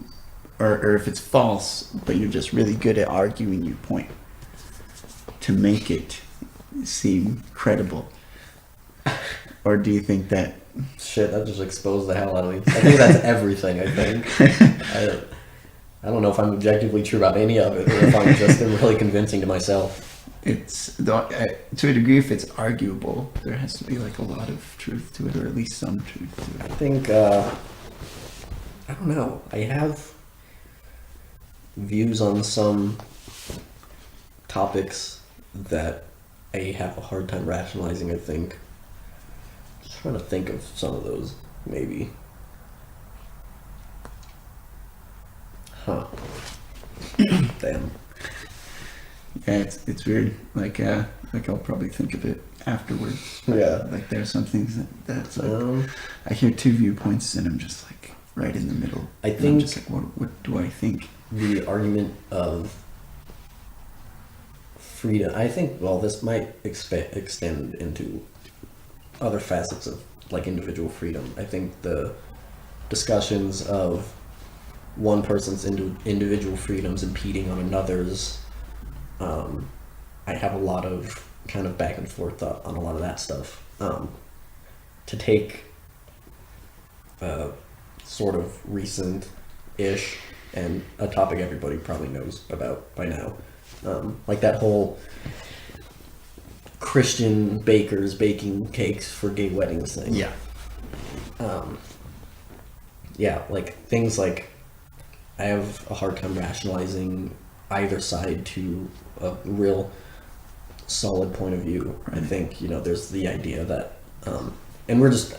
or if it's false, but you're just really good at arguing your point to make it seem credible? Or do you think that Shit, that just exposed the hell out of me. I think that's everything, I think. I don't know if I'm objectively true about any of it, or if I'm just really convincing to myself. it's to a degree, if it's arguable, there has to be like a lot of truth to it, or at least some truth to I it? think, I don't know. I have views on some topics that I have a hard time rationalizing, I think. Just trying to think of some of those, maybe. Huh. Damn. Yeah, it's weird. Like I'll probably think of it afterwards. Yeah. Like there's some things that's like I hear two viewpoints, and I'm just like right in the middle. I And think I'm just like, what do I think? the argument of freedom, I think, well, this might extend into other facets of like individual freedom. I think the discussions of one person's individual freedoms impeding on another's, I have a lot of kind of back and forth on a lot of that stuff. To take sort of recent-ish and a topic everybody probably knows about by now, like that whole Christian bakers baking cakes for gay weddings thing. Yeah. Yeah, like things like I have a hard time rationalizing either side to a real solid point of view. Right. I think, there's the idea that, and we're just,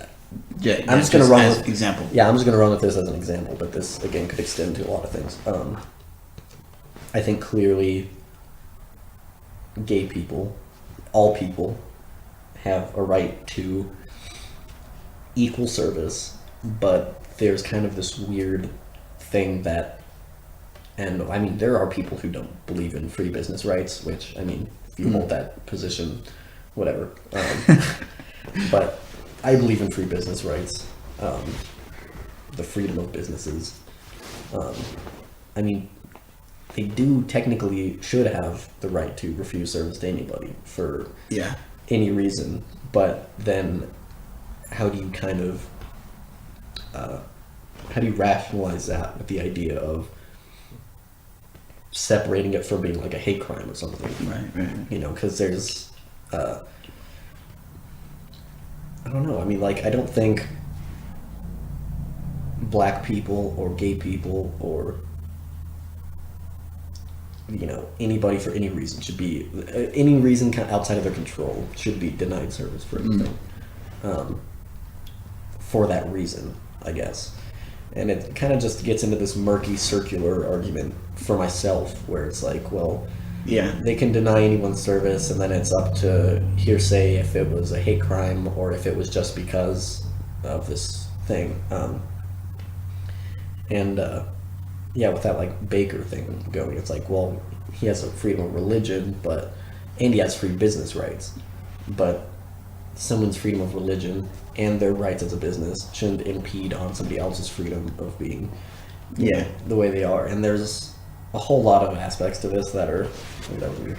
Yeah, I'm just going to run as with example. Yeah, I'm just going to run with this as an example, but this again could extend to a lot of things. I think clearly gay people, all people, have a right to equal service, but there's kind of this weird thing that, and I mean, there are people who don't believe in free business rights, which, I mean, if you hold that position, whatever. But I believe in free business rights, the freedom of businesses. I mean, they do technically should have the right to refuse service to anybody for any reason, but then how do you kind of how do you rationalize that with the idea of separating it from being like a hate crime or something? Right. Because there's I don't know. I mean, like, I don't think black people or gay people or anybody for any reason should be any reason outside of their control should be denied service for anything. For that reason, I guess. And it kind of just gets into this murky circular argument for myself where it's like, well, they can deny anyone service, and then it's up to hearsay if it was a hate crime or if it was just because of this thing. With that like Baker thing going, it's like, well, he has a freedom of religion, and he has free business rights, but someone's freedom of religion and their rights as a business shouldn't impede on somebody else's freedom of being the way they are. And there's a whole lot of aspects to this that are weird.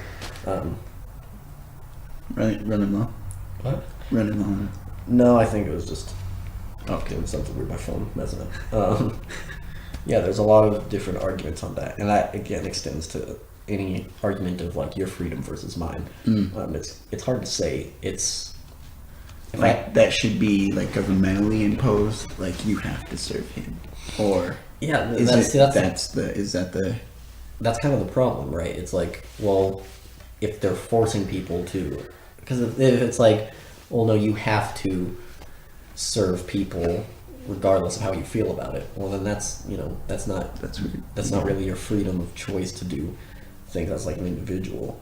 Running low. What? Running low. No, I think it was just doing something with my phone, messing up. There's a lot of different arguments on that, and that again extends to any argument of like your freedom versus mine. It's hard to say. It's like that should be like governmentally imposed, like you have to serve him, or that's kind of the problem, right? It's like, well, if they're forcing people to, because if it's like, well, no, you have to serve people regardless of how you feel about it. Well, then that's not really your freedom of choice to do things as like an individual,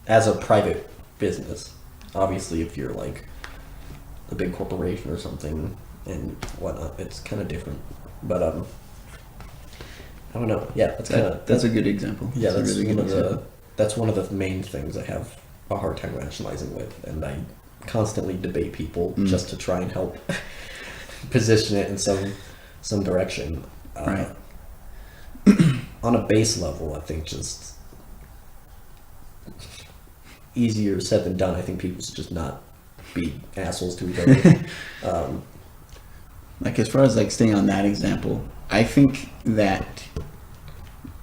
as a private business. Obviously, if you're like a big corporation or something and whatnot, it's kind of different. But I don't know. Yeah, that's a good example. Yeah, that's really that's one of the main things I have a hard time rationalizing with, and I constantly debate people just to try and help position it in some direction. Right. On a base level, I think just easier said than done. I think people should just not be assholes to each other. Like as far as like staying on that example, I think that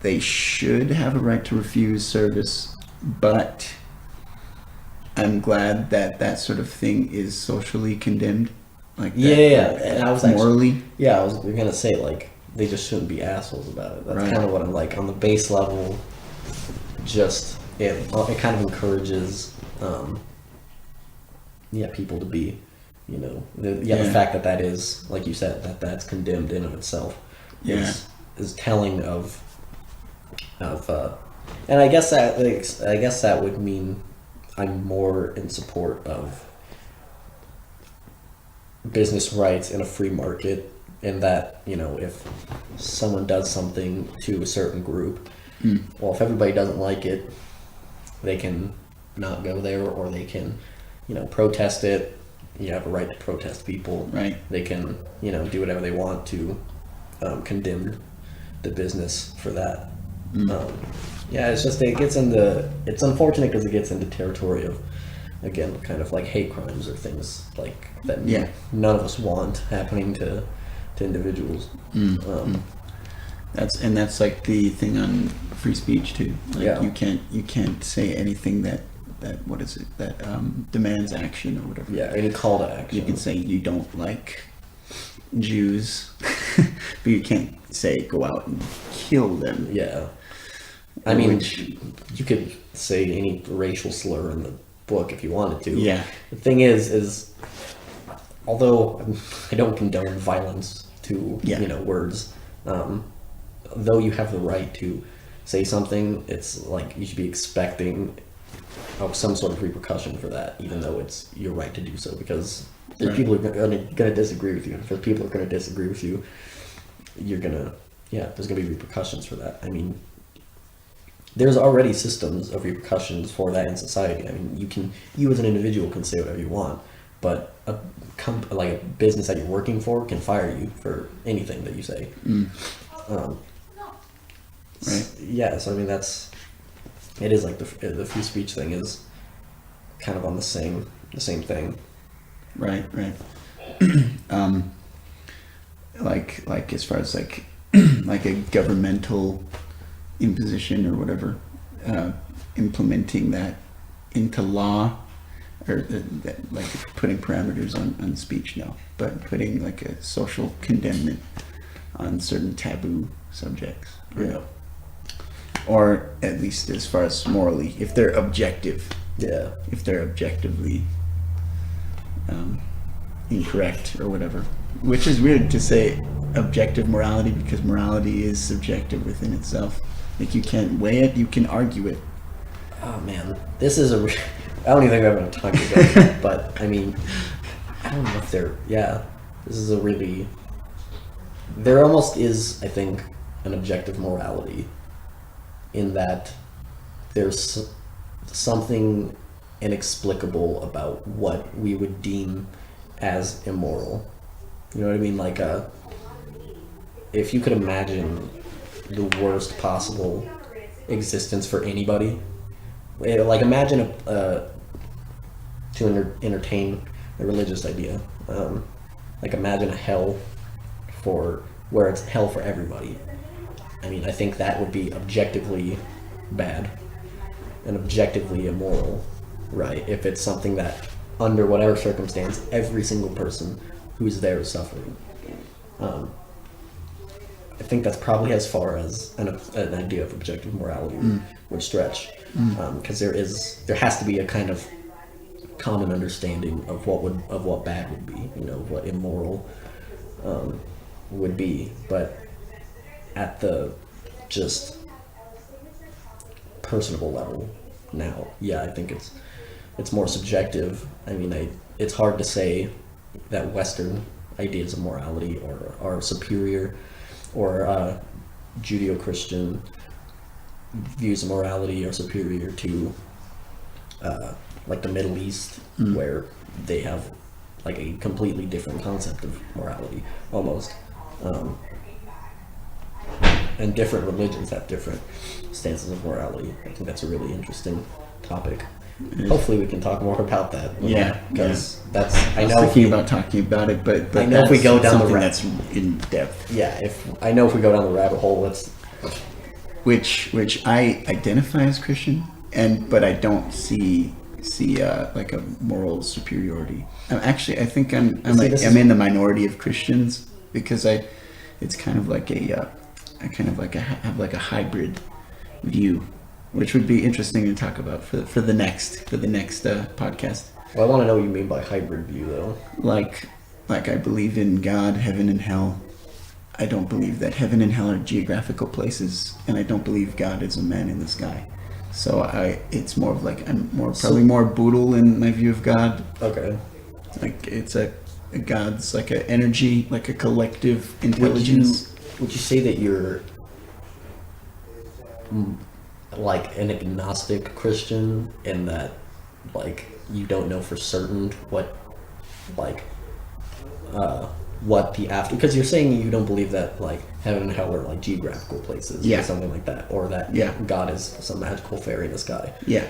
they should have a right to refuse service, but I'm glad that that sort of thing is socially condemned. Like that, and I was morally. I was gonna say like they just shouldn't be assholes about it. That's kind of what I'm like on the base level. Just it kind of encourages people to be, the fact that is, like you said, that's condemned in of itself is telling of and I guess that would mean I'm more in support of business rights in a free market, in that, if someone does something to a certain group, well, if everybody doesn't like it, they can not go there, or they can, protest it. You have a right to protest people. Right. They can, do whatever they want to condemned the business for that. Yeah, it's just it's unfortunate because it gets into territory of, again, kind of like hate crimes or things like that. Yeah. None of us want happening to individuals. That's like the thing on free speech too. Like Yeah. you can't say anything that what is it that demands action or whatever. Yeah, any call to action. You can say you don't like Jews, but you can't say go out and kill them. Yeah. I mean, Which- you could say any racial slur in the book if you wanted to. Yeah. The thing is although I don't condone violence to words, though you have the right to say something, it's like you should be expecting some sort of repercussion for that, even though it's your right to do so, because if people are going to disagree with you. If people are going to disagree with you, there's going to be repercussions for that. I mean, there's already systems of repercussions for that in society. I mean, you as an individual can say whatever you want, but a business that you're working for can fire you for anything that you say. Right. Yeah, so I mean it is like the free speech thing is kind of on the same thing. Right. Like as far as like like a governmental imposition or whatever, implementing that into law, or like putting parameters on speech, no, but putting like a social condemnment on certain taboo subjects. Yeah. Or at least as far as morally, if they're objective. Yeah. If they're objectively incorrect or whatever. Which is weird to say objective morality, because morality is subjective within itself. Like you can't weigh it, you can argue it. Oh man, this is I don't even think I'm going to talk about that, but I mean, I don't know if this is there almost is, I think, an objective morality in that there's something inexplicable about what we would deem as immoral. You know what I mean? Like, if you could imagine the worst possible existence for anybody, like imagine to entertain a religious idea, like imagine a hell where it's hell for everybody. I mean, I think that would be objectively bad and objectively immoral, right? If it's something that, under whatever circumstance, every single person who's there is suffering. I think that's probably as far as an idea of objective morality would stretch, because there has to be a kind of common understanding of what bad would be, what immoral would be, but at the just personable level now, I think it's more subjective. I mean, it's hard to say that Western ideas of morality are superior, or Judeo-Christian views of morality are superior to like the Middle East, where they have like a completely different concept of morality, almost. And different religions have different stances of morality. I think that's a really interesting topic. Hopefully we can talk more about that. Because that's, I know thinking about talking about it, but I know if we go down the that's in depth. Yeah, if we go down the rabbit hole, which I identify as Christian, but I don't see like a moral superiority. I think I'm in the minority of Christians, because it's kind of like have like a hybrid view, which would be interesting to talk about for the next podcast. Well, I want to know what you mean by hybrid view, though. Like I believe in God, heaven, and hell. I don't believe that heaven and hell are geographical places, and I don't believe God is a man in the sky. So it's more of like probably more brutal in my view of God. Okay. Like it's God's like an energy, like a collective intelligence. Would you say that you're like an agnostic Christian, in that like you don't know for certain what what the after, because you're saying you don't believe that like heaven and hell are like geographical places Yeah. or something like that, or that Yeah. God is some magical fairy in the sky. Yeah.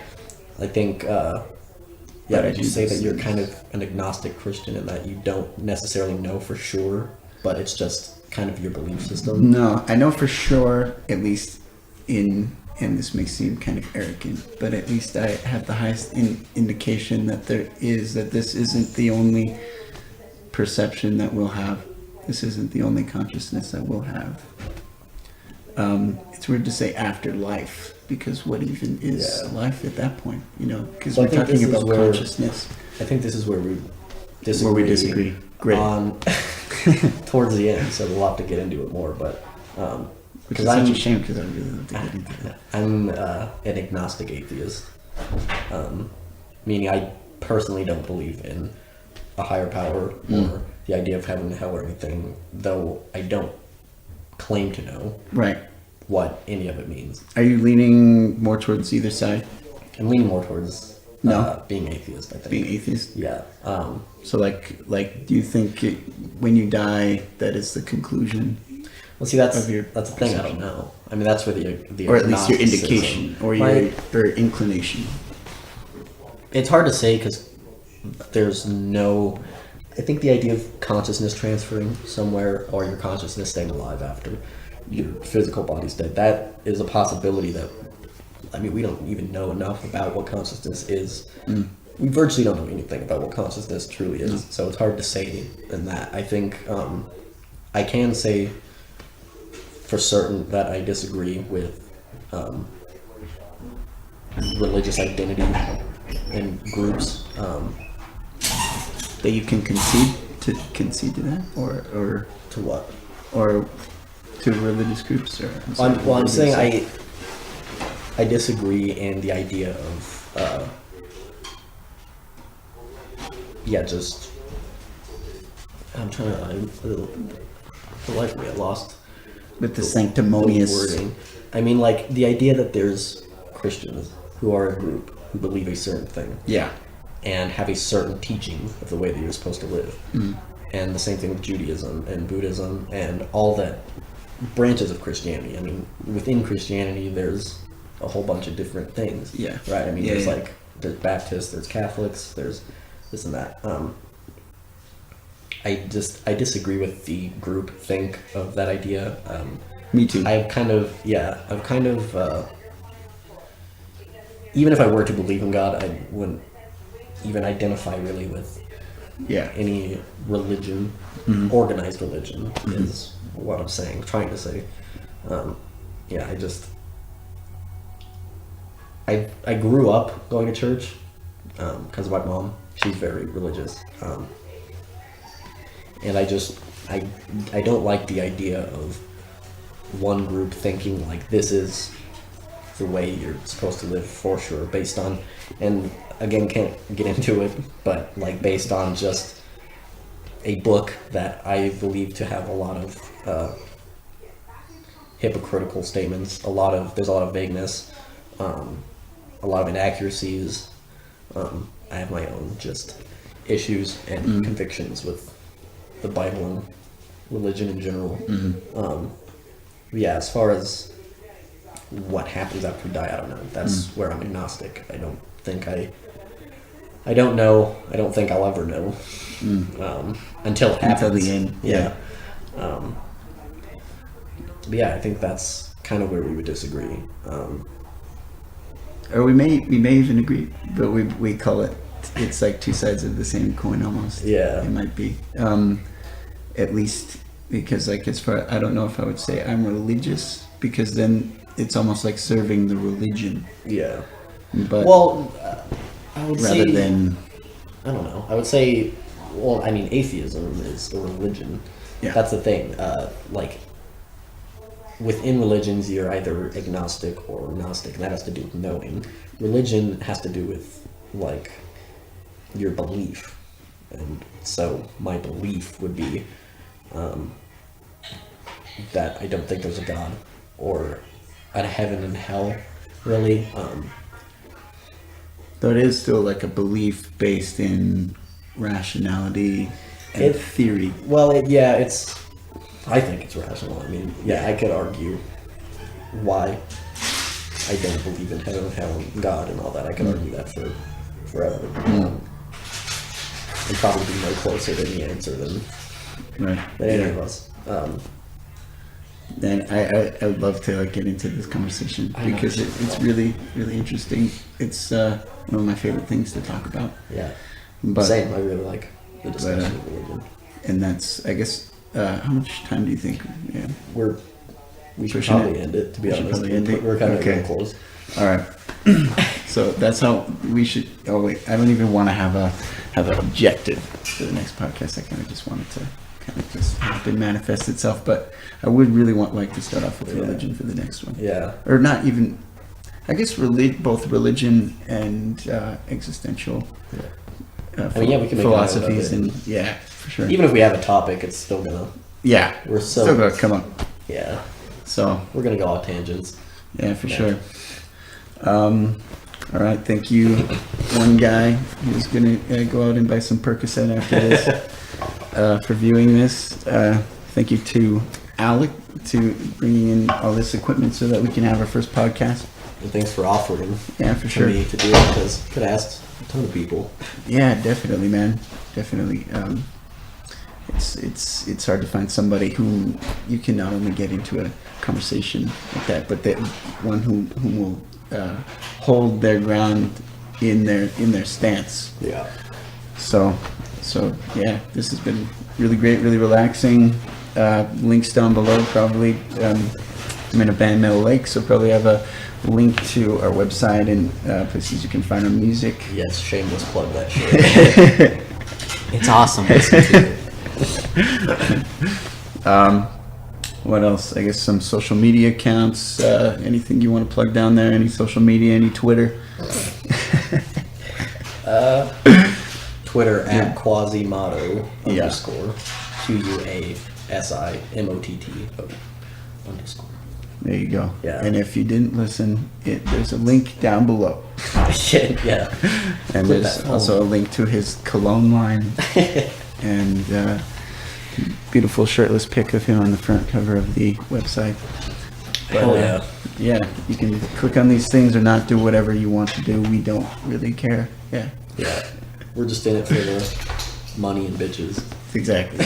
I think But I would you do say that believe you're this. kind of an agnostic Christian in that you don't necessarily know for sure, but it's just kind of your belief system? No, I know for sure, at least and this may seem kind of arrogant, but at least I have the highest indication that this isn't the only perception that we'll have. This isn't the only consciousness that we'll have. It's weird to say afterlife, because what even is Yeah. life at that point? Because So I we're think talking this is about where- consciousness. I think this is where we disagree. Where we disagree. Great. On towards the end, so we'll have to get into it more. But Which is because such a shame, because I really love to get into that. I'm an agnostic atheist, meaning I personally don't believe in a higher power or the idea of heaven and hell or anything, though I don't claim to know Right. what any of it means. Are you leaning more towards either side? I'm leaning more towards No. being atheist, I think. Being atheist? Yeah. So do you think when you die that is the conclusion, Well, see, that's Of your the thing. I don't know. I mean, that's where the or at least your agnosticism- indication, or My- your inclination? It's hard to say because there's no. I think the idea of consciousness transferring somewhere, or your consciousness staying alive after your physical body's dead, that is a possibility that. I mean, we don't even know enough about what consciousness is. We virtually don't know anything about what consciousness truly is, so it's hard to say in that. I think I can say for certain that I disagree with religious identity in groups. That you can concede to that, or To what? or to religious groups, or I'm saying I disagree in the idea of just I'm trying to politely I lost with the the sanctimonious wording. I mean, like the idea that there's Christians who are a group who believe a certain thing Yeah. and have a certain teaching of the way that you're supposed to live. And the same thing with Judaism and Buddhism and all that branches of Christianity. I mean, within Christianity, there's a whole bunch of different things. Yeah. Right? I mean, Yeah, there's yeah. there's Baptists, there's Catholics, there's this and that. I disagree with the group think of that idea. Me too. I've kind of, even if I were to believe in God, I wouldn't even identify really with Yeah. any religion, organized religion is what I'm saying, trying to say. I grew up going to church because of my mom. She's very religious. And I don't like the idea of one group thinking like this is the way you're supposed to live for sure, based on, and again, can't get into it, but like based on just a book that I believe to have a lot of hypocritical statements, there's a lot of vagueness, a lot of inaccuracies. I have my own just issues and convictions with the Bible and religion in general. As far as what happens after we die, I don't know. That's where I'm agnostic. I don't know. I don't think I'll ever know until it happens. Until the end. Yeah. I think that's kind of where we would disagree. Or we may even agree, but we call it's like two sides of the same coin almost. Yeah. It might be. At least because like as far, I don't know if I would say I'm religious, because then it's almost like serving the religion. Yeah. But I would rather say, than I don't know. I would say, well, I mean, atheism is a religion. Yeah. That's the thing. Like, within religions, you're either agnostic or gnostic, and that has to do with knowing. Religion has to do with, like, your belief. And so my belief would be that I don't think there's a God or a heaven and hell, really. though it is still like a belief based in rationality and theory. Well, I think it's rational. I mean, I could argue why I don't believe in heaven, hell, and God, and all that. I could argue that for forever. And probably be no closer to the answer than any of us. And I would love to get into this conversation because it's really, really interesting. It's one of my favorite things to talk about. Yeah. But, same. I really like the discussion of religion. And that's, I guess, how much time do you think? Yeah. We should probably end it, to be honest. We're kind of getting close. All right. So that's how we should. Oh wait, I don't even want to have an objective for the next podcast. I kind of just wanted to just happen, manifest itself. But I would really like to start off with religion for the next one. Yeah. Or not even. I guess both religion and existential. I mean, we can make philosophies and for sure. Even if we have a topic, it's still gonna. Yeah. We're still gonna come up. Yeah. So we're gonna go off tangents. Yeah, for sure. All right, thank you. One guy who's gonna go out and buy some Percocet after this for viewing this. Thank you to Alec to bringing in all this equipment so that we can have our first podcast. And thanks for offering. Yeah, for sure. Me to do it because I could have asked a ton of people. Yeah, definitely, man. Definitely. It's hard to find somebody who you can not only get into a conversation like that, but that one who will hold their ground in their stance. Yeah. So yeah, this has been really great, really relaxing. Links down below probably. I'm in a band, Metal Lake, so probably have a link to our website and places you can find our music. Yes, shameless plug that shit. It's awesome. Listen to it. What else? I guess some social media accounts. Anything you want to plug down there? Any social media? Any Twitter? Twitter at Quasimoto _ QUASIMOTTO _. There you go. Yeah. And if you didn't listen, there's a link down below. Yeah. And there's also a link to his cologne line. And beautiful shirtless pic of him on the front cover of the website. But, yeah, you can click on these things or not do whatever you want to do. We don't really care. Yeah. We're just in it for the money and bitches. Exactly.